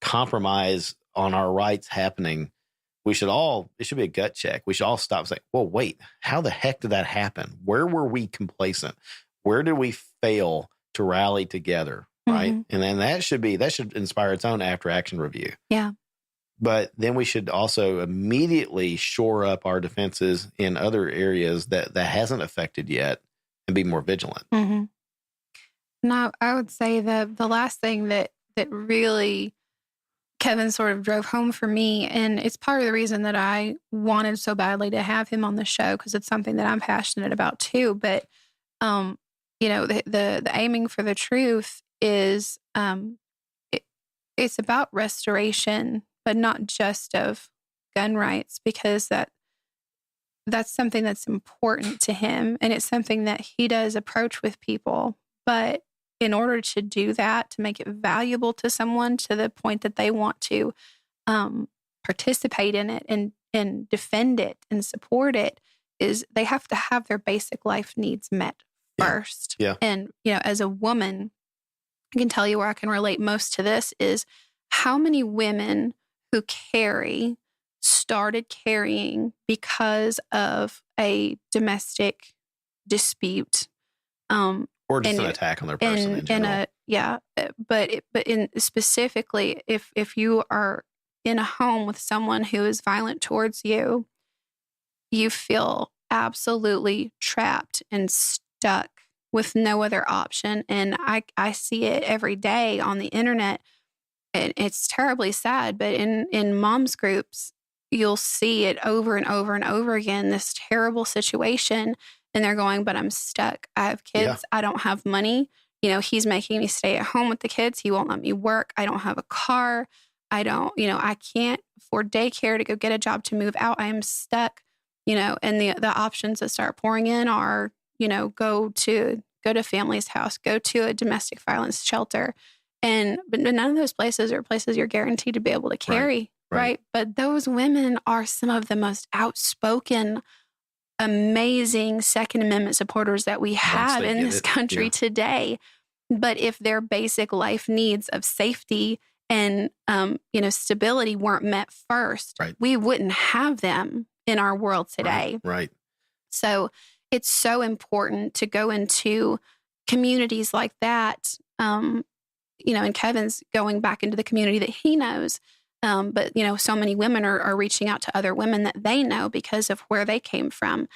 compromise on our rights happening, it should be a gut check. We should all stop and say, well, wait, how the heck did that happen? Where were we complacent? Where did we fail to rally together? Right. And then that should inspire its own after action review. Yeah. But then we should also immediately shore up our defenses in other areas that hasn't affected yet and be more vigilant. Now, I would say that the last thing that really Kevin sort of drove home for me, and it's part of the reason that I wanted so badly to have him on the show, because it's something that I'm passionate about too. But, the aiming for the truth is, it's about restoration, but not just of gun rights, because that's something that's important to him. And it's something that he does approach with people. But in order to do that, to make it valuable to someone to the point that they want to participate in it and defend it and support it, is they have to have their basic life needs met first. Yeah. And, as a woman, I can tell you where I can relate most to this is how many women who started carrying because of a domestic dispute. Or just an attack on their person in general. But specifically, if you are in a home with someone who is violent towards you, you feel absolutely trapped and stuck with no other option. And I see it every day on the internet. And it's terribly sad, but in moms groups, you'll see it over and over and over again, this terrible situation. And they're going, but I'm stuck. I have kids. Yeah. I don't have money. He's making me stay at home with the kids. He won't let me work. I don't have a car. I can't afford daycare to go get a job to move out. I am stuck, and the options that start pouring in are, go to family's house, go to a domestic violence shelter. But none of those places are places you're guaranteed to be able to carry. Right. But those women are some of the most outspoken, amazing Second Amendment supporters that we have in this country today. But if their basic life needs of safety and, stability weren't met first, we wouldn't have them in our world today. Right. So it's so important to go into communities like that. And Kevin's going back into the community that he knows. But, so many women are reaching out to other women that they know because of where they came from.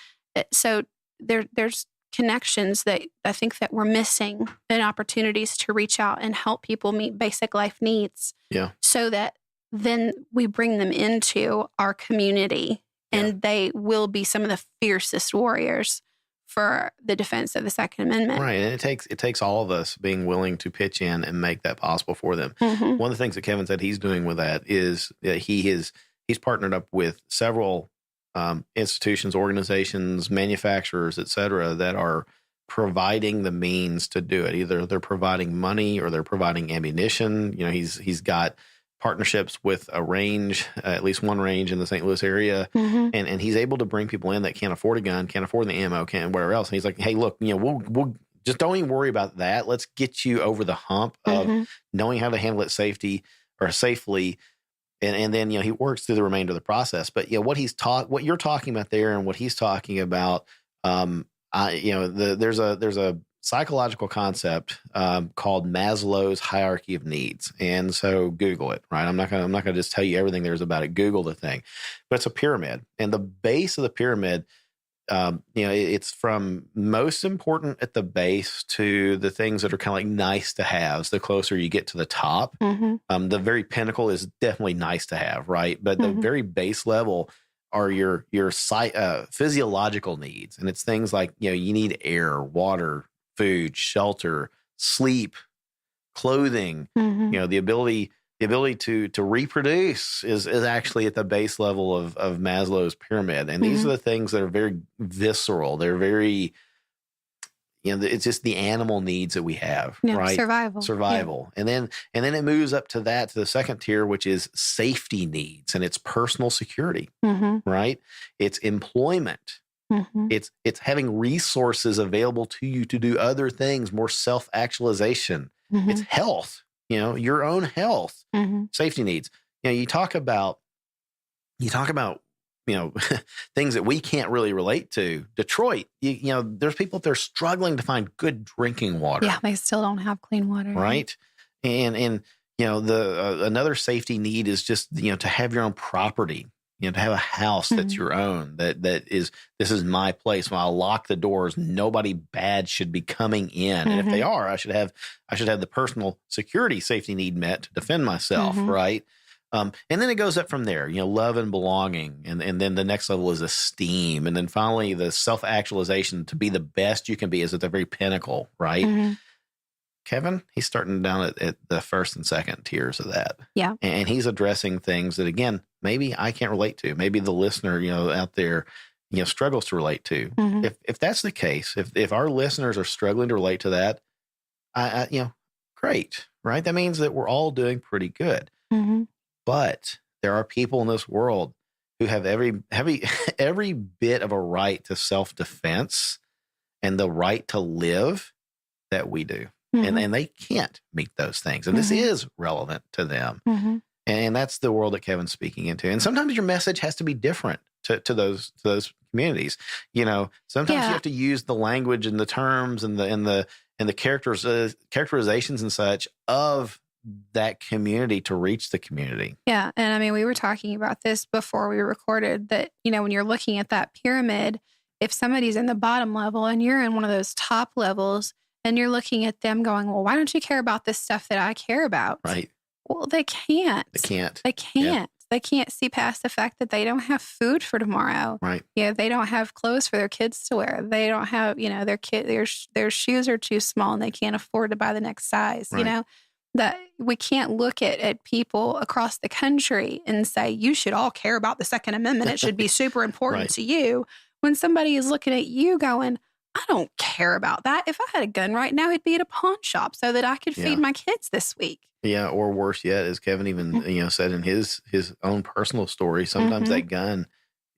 So there's connections that I think that we're missing, and opportunities to reach out and help people meet basic life needs. Yeah. So that then we bring them into our community, and they will be some of the fiercest warriors for the defense of the Second Amendment. Right. And it takes all of us being willing to pitch in and make that possible for them. One of the things that Kevin said he's doing with that is that he's partnered up with several institutions, organizations, manufacturers, et cetera, that are providing the means to do it. Either they're providing money or they're providing ammunition. He's got partnerships with a range, at least one range in the St. Louis area. And he's able to bring people in that can't afford a gun, can't afford the ammo, can't whatever else. And he's like, hey, look, we'll just don't even worry about that. Let's get you over the hump of knowing how to handle it safely. And then, he works through the remainder of the process. But what you're talking about there and what he's talking about, there's a psychological concept called Maslow's hierarchy of needs. And so Google it, right? I'm not gonna just tell you everything there's about it. Google the thing. But it's a pyramid. And the base of the pyramid, it's from most important at the base to the things that are kind of like nice to haves. The closer you get to the top, the very pinnacle is definitely nice to have, right? But the very base level are your physiological needs, and it's things like you need air, water, food, shelter, sleep, clothing. The ability to reproduce is actually at the base level of Maslow's pyramid. And these are the things that are very visceral. They're very, it's just the animal needs that we have, right? Survival. Yeah. And then it moves up to the second tier, which is safety needs, and it's personal security, right? It's employment. It's having resources available to you to do other things, more self-actualization. It's health. Your own health, safety needs. You talk about things that we can't really relate to. Detroit, there's people that are struggling to find good drinking water. Yeah, they still don't have clean water. Right. And another safety need is just, to have your own property, to have a house that's your own, this is my place. When I lock the doors, nobody bad should be coming in. And if they are, I should have the personal security safety need met to defend myself. Right. And then it goes up from there, love and belonging. And then the next level is esteem. And then finally, the self-actualization to be the best you can be is at the very pinnacle, right? Kevin, he's starting down at the first and second tiers of that. Yeah. And he's addressing things that, again, maybe I can't relate to. Maybe the listener, out there, struggles to relate to. If that's the case, if our listeners are struggling to relate to that, great, right? That means that we're all doing pretty good. But there are people in this world who have every bit of a right to self-defense and the right to live that we do. And they can't meet those things. And this is relevant to them. And that's the world that Kevin's speaking into. And sometimes your message has to be different to those communities. Sometimes you have to use the language and the terms and the characterizations and such of that community to reach the community. Yeah. And I mean, we were talking about this before we recorded that, when you're looking at that pyramid, if somebody's in the bottom level and you're in one of those top levels and you're looking at them going, well, why don't you care about this stuff that I care about? Right. Well, they can't. Yeah. They can't see past the fact that they don't have food for tomorrow. Right. They don't have clothes for their kids to wear. They don't have, their shoes are too small and they can't afford to buy the next size, Right. That we can't look at people across the country and say, you should all care about the Second Amendment. It should be super important to you. When somebody is looking at you going, I don't care about that. If I had a gun right now, it'd be at a pawn shop so that I could feed my kids this week. Yeah. Or worse yet, as Kevin even, said in his own personal story, sometimes that gun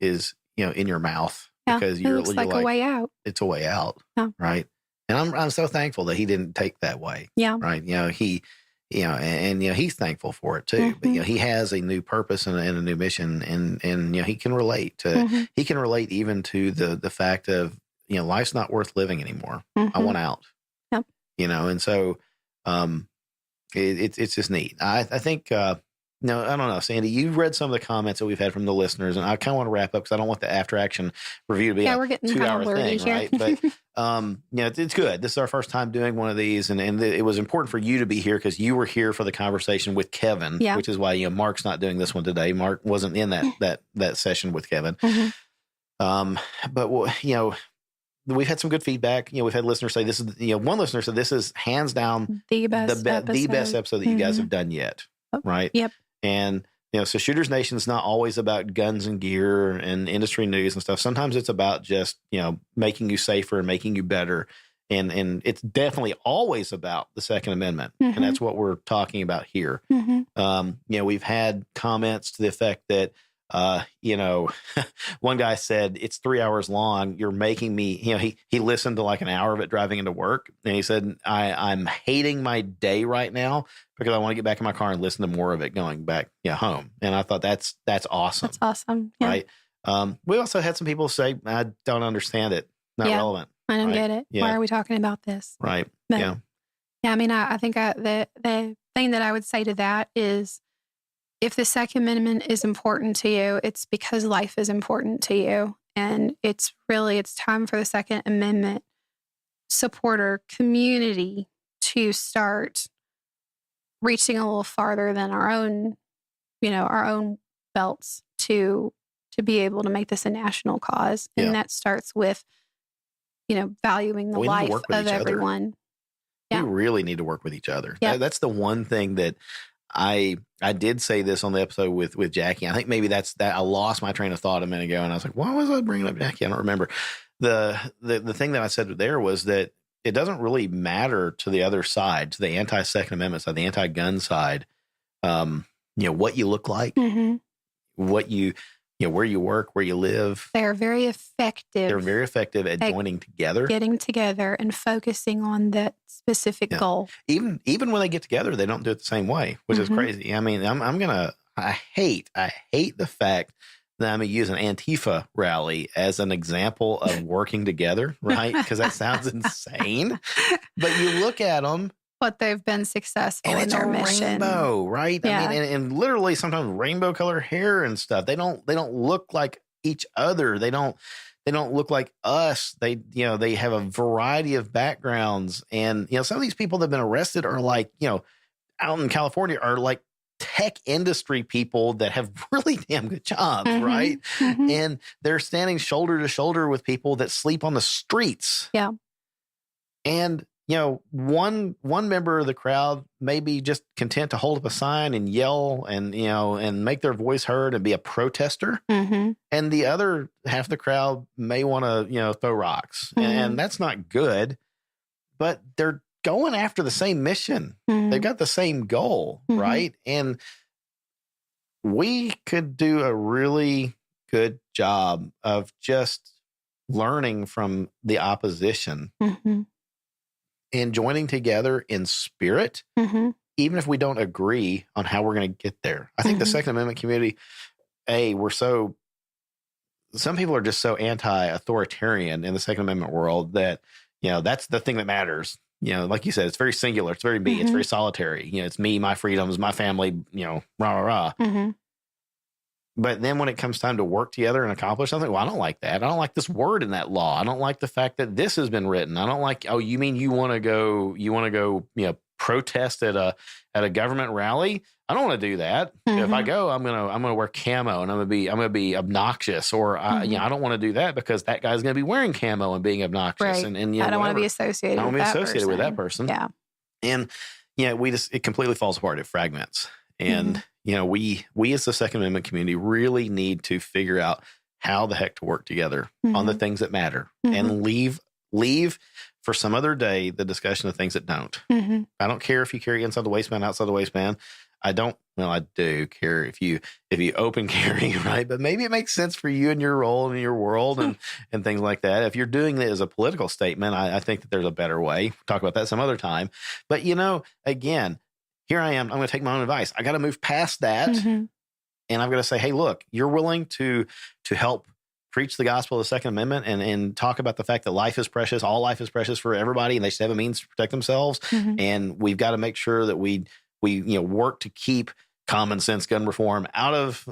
is, in your mouth because you're like a way out. It's a way out. Yeah. Right. And I'm so thankful that he didn't take that way. Yeah. Right. He's thankful for it too. But he has a new purpose and a new mission, and he can relate to. He can relate even to the fact of life's not worth living anymore. I want out. Yep. And so it's just neat. I think. No, I don't know, Sandy. You've read some of the comments that we've had from the listeners, and I kind of want to wrap up because I don't want the after action review to be a 2-hour thing, right? But it's good. This is our first time doing one of these, and it was important for you to be here because you were here for the conversation with Kevin, which is why Mark's not doing this one today. Mark wasn't in that session with Kevin. But we've had some good feedback. We've had listeners say this is one listener said this is hands down the best episode that you guys have done yet, right? Yep. And, so Shooters Nation is not always about guns and gear and industry news and stuff. Sometimes it's about just, making you safer and making you better. And it's definitely always about the Second Amendment. And that's what we're talking about here. We've had comments to the effect that, one guy said it's 3 hours long. You're making me, he listened to like an hour of it driving into work. And he said, I'm hating my day right now because I want to get back in my car and listen to more of it going back home. And I thought that's awesome. That's awesome. Yeah. Right. We also had some people say, I don't understand it. Not relevant. I don't right? get it. Yeah. Why are we talking about this? Right. But, Yeah. I mean, I think the thing that I would say to that is, if the Second Amendment is important to you, it's because life is important to you. And it's time for the Second Amendment supporter community to start reaching a little farther than our own belts to be able to make this a national cause. And that starts with, valuing the life of everyone. We really need to work with each other. Yeah. That's the one thing that I did say this on the episode with Jackie. I think maybe that's that. I lost my train of thought a minute ago, and I was like, why was I bringing up Jackie? I don't remember. The thing that I said there was that it doesn't really matter to the other side, to the anti-Second Amendment side, the anti-gun side, what you look like, what where you work, where you live. They're very effective. They're very effective at joining together, getting together, and focusing on that specific goal. Even when they get together, they don't do it the same way, which is crazy. I mean, I hate the fact that I'm going to use an Antifa rally as an example of working together, right? Because that sounds insane. But you look at them. But they've been successful and in it's their a mission. Rainbow, right? Yeah. I mean, and literally sometimes rainbow color hair and stuff. They don't look like each other. They don't look like us. They have a variety of backgrounds. And, some of these people that have been arrested are like, out in California are like tech industry people that have really damn good jobs, right? And they're standing shoulder to shoulder with people that sleep on the streets. Yeah. And, one member of the crowd may be just content to hold up a sign and yell and make their voice heard and be a protester. And the other half of the crowd may want to, throw rocks. And that's not good, but they're going after the same mission. They've got the same goal, right? And we could do a really good job of just learning from the opposition and joining together in spirit, even if we don't agree on how we're going to get there. I think the Second Amendment community, some people are just so anti-authoritarian in the Second Amendment world that, that's the thing that matters. Like you said, it's very singular. It's very me. It's very solitary. It's me, my freedoms, my family, rah, rah, rah. But then when it comes time to work together and accomplish something, well, I don't like that. I don't like this word in that law. I don't like the fact that this has been written. I don't like, oh, you mean you want to go, protest at a government rally? I don't want to do that. If I go, I'm gonna wear camo and I'm gonna be obnoxious, or I don't want to do that because that guy's gonna be wearing camo and being obnoxious. Right. And I don't want to be associated. with that person. Yeah. And it completely falls apart. It fragments. And we as the Second Amendment community really need to figure out how the heck to work together on the things that matter and leave for some other day the discussion of things that don't. I don't care if you carry inside the waistband, outside the waistband. I do care if you open carry, right? But maybe it makes sense for you and your role in your world and things like that. If you're doing it as a political statement, I think that there's a better way. We'll talk about that some other time. But again, here I am. I'm going to take my own advice. I got to move past that. And I'm going to say, hey, look, you're willing to help preach the gospel of the Second Amendment and talk about the fact that life is precious. All life is precious for everybody, and they should have a means to protect themselves. And we've got to make sure that we work to keep common sense gun reform out of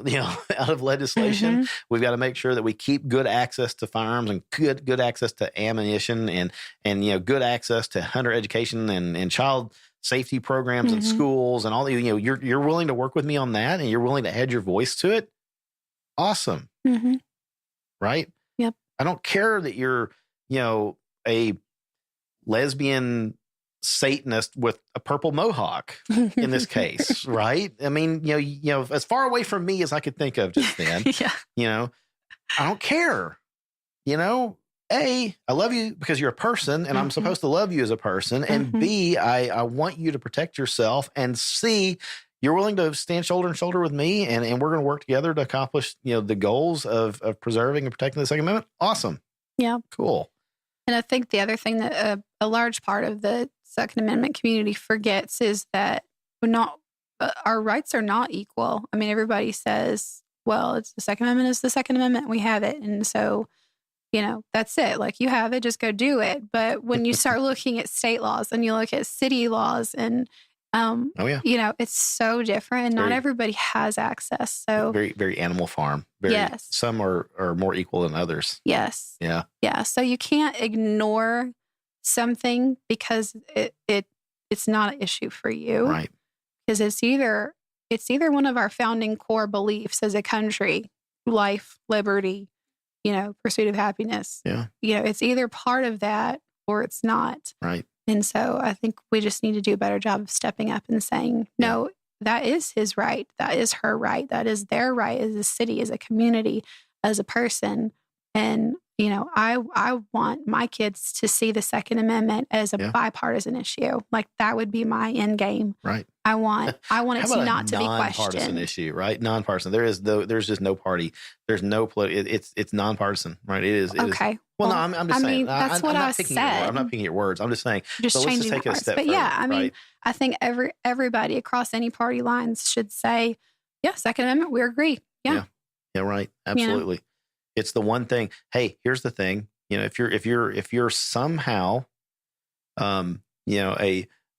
legislation. We've got to make sure that we keep good access to firearms and good access to ammunition and good access to hunter education and child safety programs in schools and all. You're willing to work with me on that, and you're willing to add your voice to it. Awesome. Right? Yep. I don't care that you're, a lesbian Satanist with a purple mohawk in this case, right? I mean, as far away from me as I could think of just then, I don't care. A, I love you because you're a person and I'm supposed to love you as a person. And B, I want you to protect yourself. And C, you're willing to stand shoulder to shoulder with me and we're going to work together to accomplish, the goals of preserving and protecting the Second Amendment. Awesome. Yeah. Cool. And I think the other thing that a large part of the Second Amendment community forgets is that our rights are not equal. I mean, everybody says, well, it's the Second Amendment is the Second Amendment. We have it. And so, that's it. Like, you have it, just go do it. But when you start looking at state laws and you look at city laws and, it's so different, and not everybody has access. So very, very Animal Farm. Yes. Some are more equal than others. Yes. Yeah. Yeah. So you can't ignore something because it's not an issue for you. Right. Because it's either one of our founding core beliefs as a country, life, liberty, pursuit of happiness. Yeah. It's either part of that or it's not. Right. And so I think we just need to do a better job of stepping up and saying, no, that is his right. That is her right. That is their right as a city, as a community, as a person. And, I want my kids to see the Second Amendment as a bipartisan issue. Like, that would be my end game. Right. I want it to not to be non-partisan questioned. issue, right? Non-partisan. There's just no party. There's no it's non-partisan, right? It is. Okay. Well, no, I'm just saying. That's what I said. I'm not picking your words. I'm just saying. Just changing the parts. But further, I think everybody across any party lines should say, Second Amendment, we agree. Yeah. Yeah. Right. Absolutely. It's the one thing. Hey, here's the thing. If you're somehow, a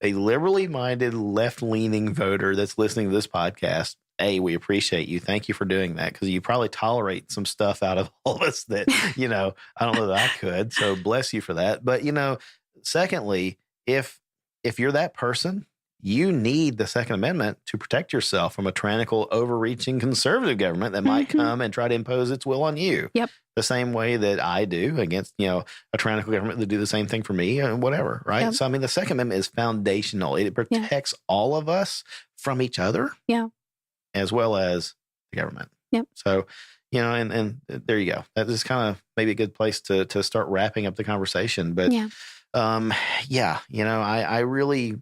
liberally minded, left-leaning voter that's listening to this podcast, we appreciate you. Thank you for doing that, because you probably tolerate some stuff out of all of us that, I don't know that I could. So bless you for that. But, secondly, if you're that person, you need the Second Amendment to protect yourself from a tyrannical, overreaching conservative government that might come and try to impose its will on you. Yep. The same way that I do against, a tyrannical government that do the same thing for me and whatever. Right. Yep. So, the Second Amendment is foundational. It protects all of us from each other. Yeah. As well as the government. Yep. So, and there you go. That is kind of maybe a good place to start wrapping up the conversation. But, I really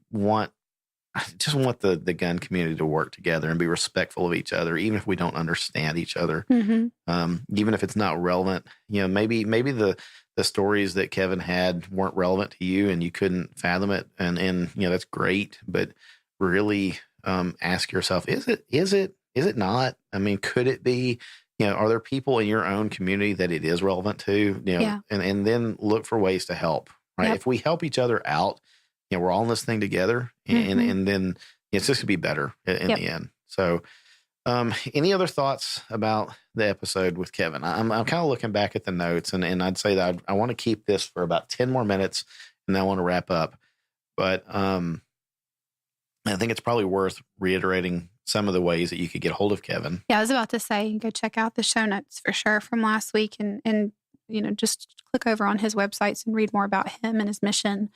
I just want the gun community to work together and be respectful of each other, even if we don't understand each other. Mm-hmm. Even if it's not relevant, maybe the stories that Kevin had weren't relevant to you and you couldn't fathom it. And that's great. But really ask yourself, is it not? Could it be? Are there people in your own community that it is relevant to? And then look for ways to help. Right. Yep. If we help each other out, we're all in this thing together, and then it's just gonna be better in the end. So, any other thoughts about the episode with Kevin? I'm kind of looking back at the notes, and I'd say that I want to keep this for about 10 more minutes, and then I want to wrap up. But I think it's probably worth reiterating some of the ways that you could get hold of Kevin. Yeah, I was about to say, go check out the show notes for sure from last week, and just click over on his websites and read more about him and his mission.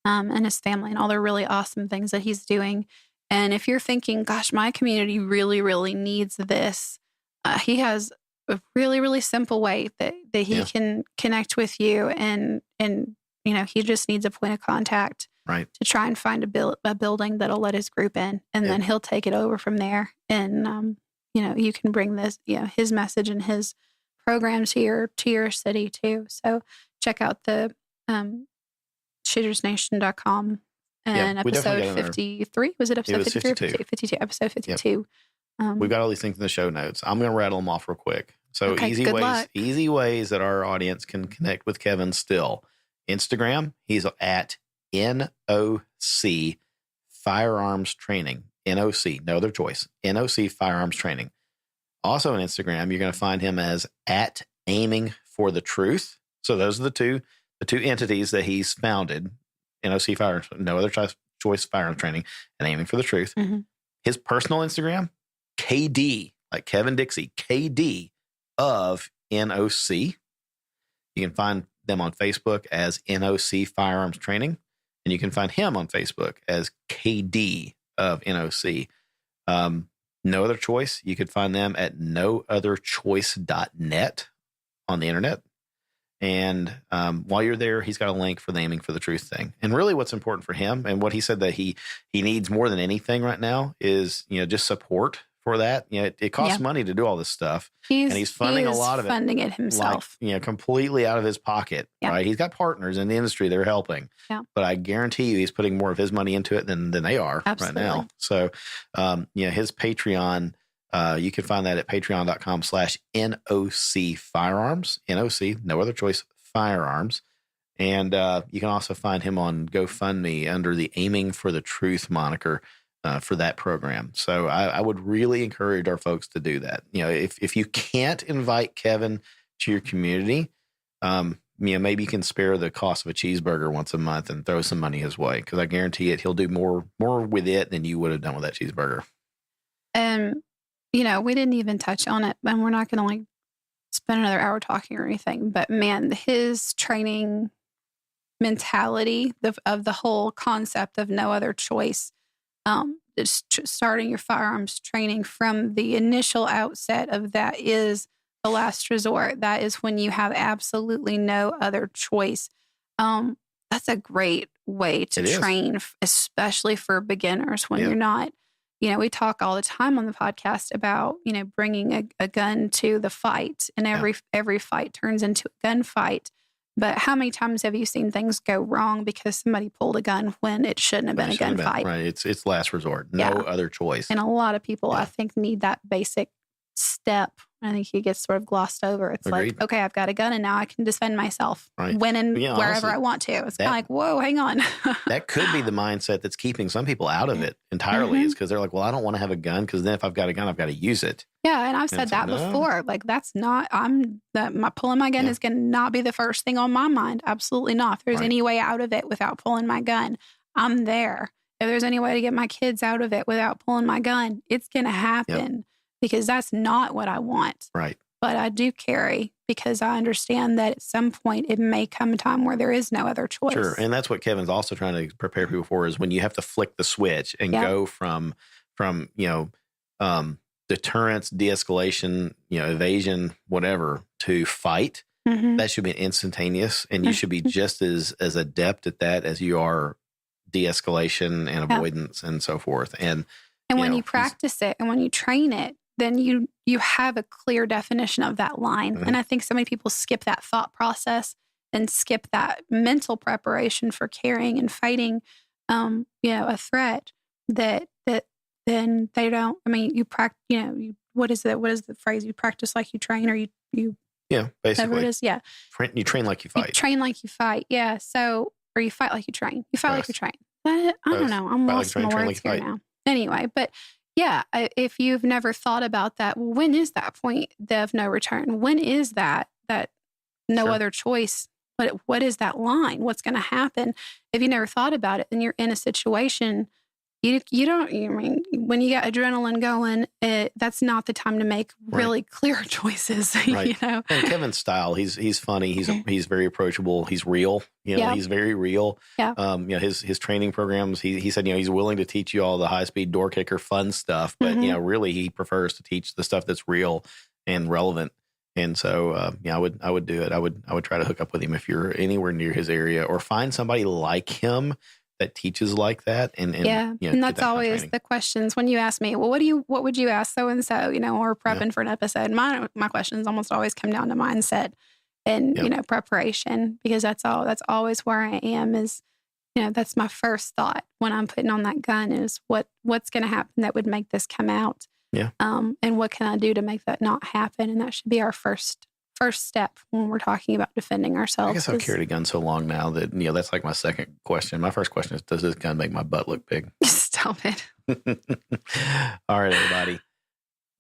And his family and all the really awesome things that he's doing. And if you're thinking, gosh, my community really, really needs this, he has a really, really simple way that he can connect with you. And he just needs a point of contact to try and find a building that'll let his group in. And then he'll take it over from there. And, you can bring this, his message and his programs to your city too. So check out the shootersnation.com and episode 53. Was it episode 53? 52. Episode 52. Yep. We've got all these things in the show notes. I'm going to rattle them off real quick. So easy ways that our audience can connect with Kevin still. Instagram, he's at NOC Firearms Training. NOC, no other choice. NOC Firearms Training. Also on Instagram, you're going to find him as at Aiming for the Truth. So those are the two entities that he's founded, NOC Firearms, no other choice Firearms Training, and Aiming for the Truth. Mm-hmm. His personal Instagram, KD, like Kevin Dixie, KD of NOC. You can find them on Facebook as NOC Firearms Training, and you can find him on Facebook as KD of NOC. No Other Choice, you could find them at nootherchoice.net on the internet. And while you're there, he's got a link for the Aiming for the Truth thing. And really what's important for him and what he said that he needs more than anything right now is, just support for that. It costs money to do all this stuff. And he's funding a lot of it. Funding it himself. Completely out of his pocket, right? He's got partners in the industry that are helping. Yeah. But I guarantee you he's putting more of his money into it than they are right now. So, his Patreon, you can find that at patreon.com/NOC Firearms. NOC, no other choice, Firearms. And you can also find him on GoFundMe under the Aiming for the Truth moniker for that program. So I would really encourage our folks to do that. If you can't invite Kevin to your community, maybe you can spare the cost of a cheeseburger once a month and throw some money his way, because I guarantee he'll do more with it than you would have done with that cheeseburger. And, we didn't even touch on it, and we're not going to spend another hour talking or anything, but man, his training mentality of the whole concept of no other choice, starting your firearms training from the initial outset of that is the last resort. That is when you have absolutely no other choice. That's a great way to train, especially for beginners when you're not, we talk all the time on the podcast about, bringing a gun to the fight, and every fight turns into a gunfight. But how many times have you seen things go wrong because somebody pulled a gun when it shouldn't have been a gunfight? Right. It's last resort. No other choice. And a lot of people, I think, need that basic step. I think he gets sort of glossed over. It's Agreed. Like, okay, I've got a gun and now I can defend myself when and wherever honestly, I want to. It's kind of like, whoa, hang on. That could be the mindset that's keeping some people out of it entirely, is because they're like, well, I don't want to have a gun because then if I've got a gun, I've got to use it. Yeah, and I've said that before. Like, that's not, my pulling my gun is going to not be the first thing on my mind. Absolutely not. If there's any way out of it without pulling my gun, I'm there. If there's any way to get my kids out of it without pulling my gun, it's going to happen. Because that's not what I want. Right. But I do carry because I understand that at some point it may come a time where there is no other choice. Sure. And that's what Kevin's also trying to prepare people for, is when you have to flick the switch and go from deterrence, de-escalation, evasion, whatever, to fight. Mm-hmm. That should be instantaneous. And you should be just as adept at that as you are de-escalation and avoidance and so forth. And when you practice it and when you train it, then you have a clear definition of that line. Mm-hmm. And I think so many people skip that thought process and skip that mental preparation for carrying and fighting, a threat that then they don't. I mean, you practice. What is it? What is the phrase? You practice like you train, or you basically it is. Yeah, you train like you fight. You train like you fight. Yeah. So, or you fight like you train. You fight like you train. I don't know. I'm lost in the words here now. Anyway, but. Yeah, if you've never thought about that, well, when is that point of no return? When is that no other choice? What is that line? What's going to happen? If you never thought about it, then you're in a situation when you got adrenaline going, that's not the time to make really clear choices. Right. And Kevin's style, he's funny. He's very approachable. He's real. He's very real. Yeah. His training programs. He said he's willing to teach you all the high speed door kicker fun stuff, but really he prefers to teach the stuff that's real and relevant. And so I would do it. I would try to hook up with him if you're anywhere near his area, or find somebody like him that teaches like that. And that's always the questions when you ask me, well, what would you ask so-and-so, or prepping for an episode? My questions almost always come down to mindset and, preparation, because that's always where I am is, that's my first thought when I'm putting on that gun is what's going to happen that would make this come out. Yeah. And what can I do to make that not happen? And that should be our first step when we're talking about defending ourselves. I guess I've carried a gun so long now that, that's like my second question. My first question is, does this gun make my butt look big? Stop it. All right, everybody.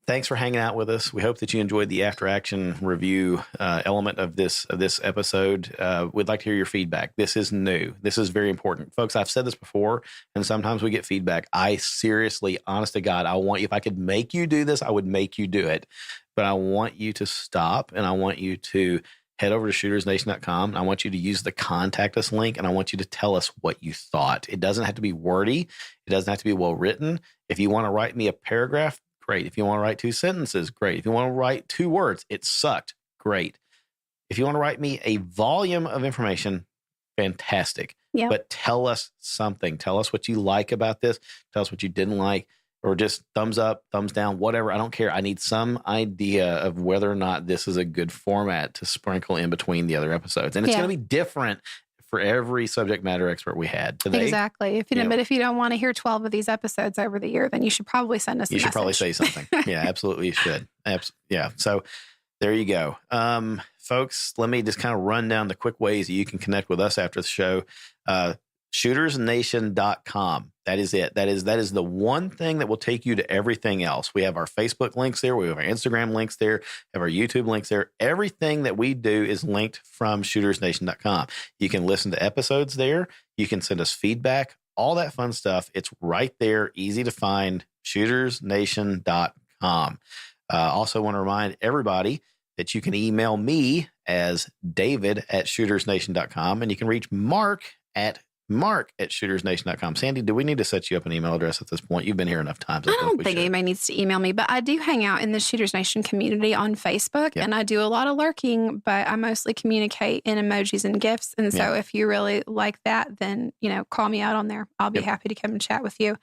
Thanks for hanging out with us. We hope that you enjoyed the after action review element of this episode. We'd like to hear your feedback. This is new. This is very important. Folks, I've said this before, and sometimes we get feedback. I seriously, honest to God, if I could make you do this, I would make you do it. But I want you to stop, and I want you to head over to shootersnation.com. I want you to use the contact us link, and I want you to tell us what you thought. It doesn't have to be wordy. It doesn't have to be well written. If you want to write me a paragraph, great. If you want to write 2 sentences, great. If you want to write 2 words, it sucked, great. If you want to write me a volume of information, fantastic. Yep. But tell us something. Tell us what you like about this. Tell us what you didn't like. Or just thumbs up, thumbs down, whatever. I don't care. I need some idea of whether or not this is a good format to sprinkle in between the other episodes. And it's going to be different for every subject matter expert we had today. Exactly. But if you don't want to hear 12 of these episodes over the year, then you should probably send us a message. You should probably say something. Yeah, absolutely you should. Yeah. So There you go. Folks, let me just kind of run down the quick ways that you can connect with us after the show. Shootersnation.com. That is it. That is the one thing that will take you to everything else. We have our Facebook links there. We have our Instagram links there. We have our YouTube links there. Everything that we do is linked from shootersnation.com. You can listen to episodes there. You can send us feedback, all that fun stuff. It's right there, easy to find, shootersnation.com. Also want to remind everybody that you can email me as david@shootersnation.com, and you can reach Mark at shootersnation.com. Sandy, do we need to set you up an email address at this point? You've been here enough times. I don't think anybody needs to email me, but I do hang out in the Shooters Nation community on Facebook, and I do a lot of lurking, but I mostly communicate in emojis and GIFs. And so if you really like that, then, call me out on there. I'll be happy to come and chat with you.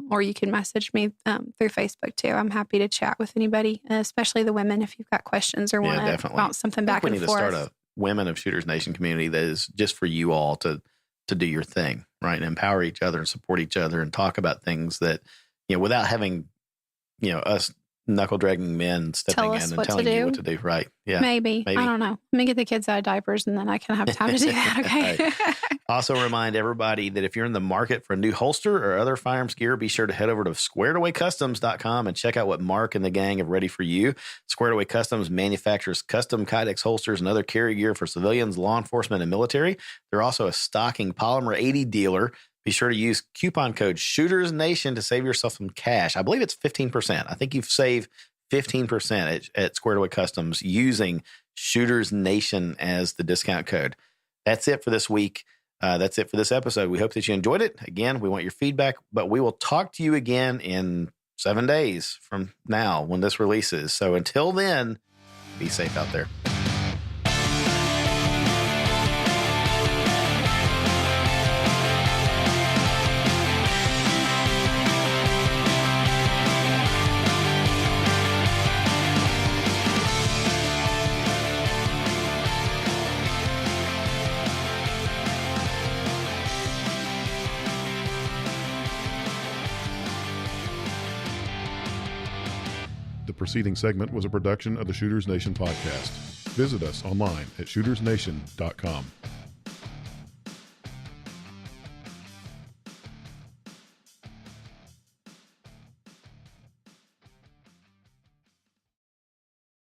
Or you can message me through Facebook too. I'm happy to chat with anybody, especially the women, if you've got questions or want to bounce something back and forth. We need to start a Women of Shooters Nation community that is just for you all to do your thing, right? And empower each other and support each other and talk about things that, without having, us knuckle dragging men stepping in and telling you what to do. Right. Yeah. Maybe. I don't know. Let me get the kids out of diapers and then I can have time to do that. Okay. Right. Also remind everybody that if you're in the market for a new holster or other firearms gear, be sure to head over to squaredawaycustoms.com and check out what Mark and the gang have ready for you. Squared Away Customs manufactures custom Kydex holsters and other carry gear for civilians, law enforcement, and military. They're also a stocking Polymer 80 dealer. Be sure to use coupon code SHOOTERSNATION to save yourself some cash. I believe it's 15%. I think you've saved 15% at Squared Away Customs using Shooters Nation as the discount code. That's it for this week. That's it for this episode. We hope that you enjoyed it. Again, we want your feedback, but we will talk to you again in 7 days from now when this releases. So until then, be safe out there. The preceding segment was a production of the Shooters Nation podcast. Visit us online at shootersnation.com.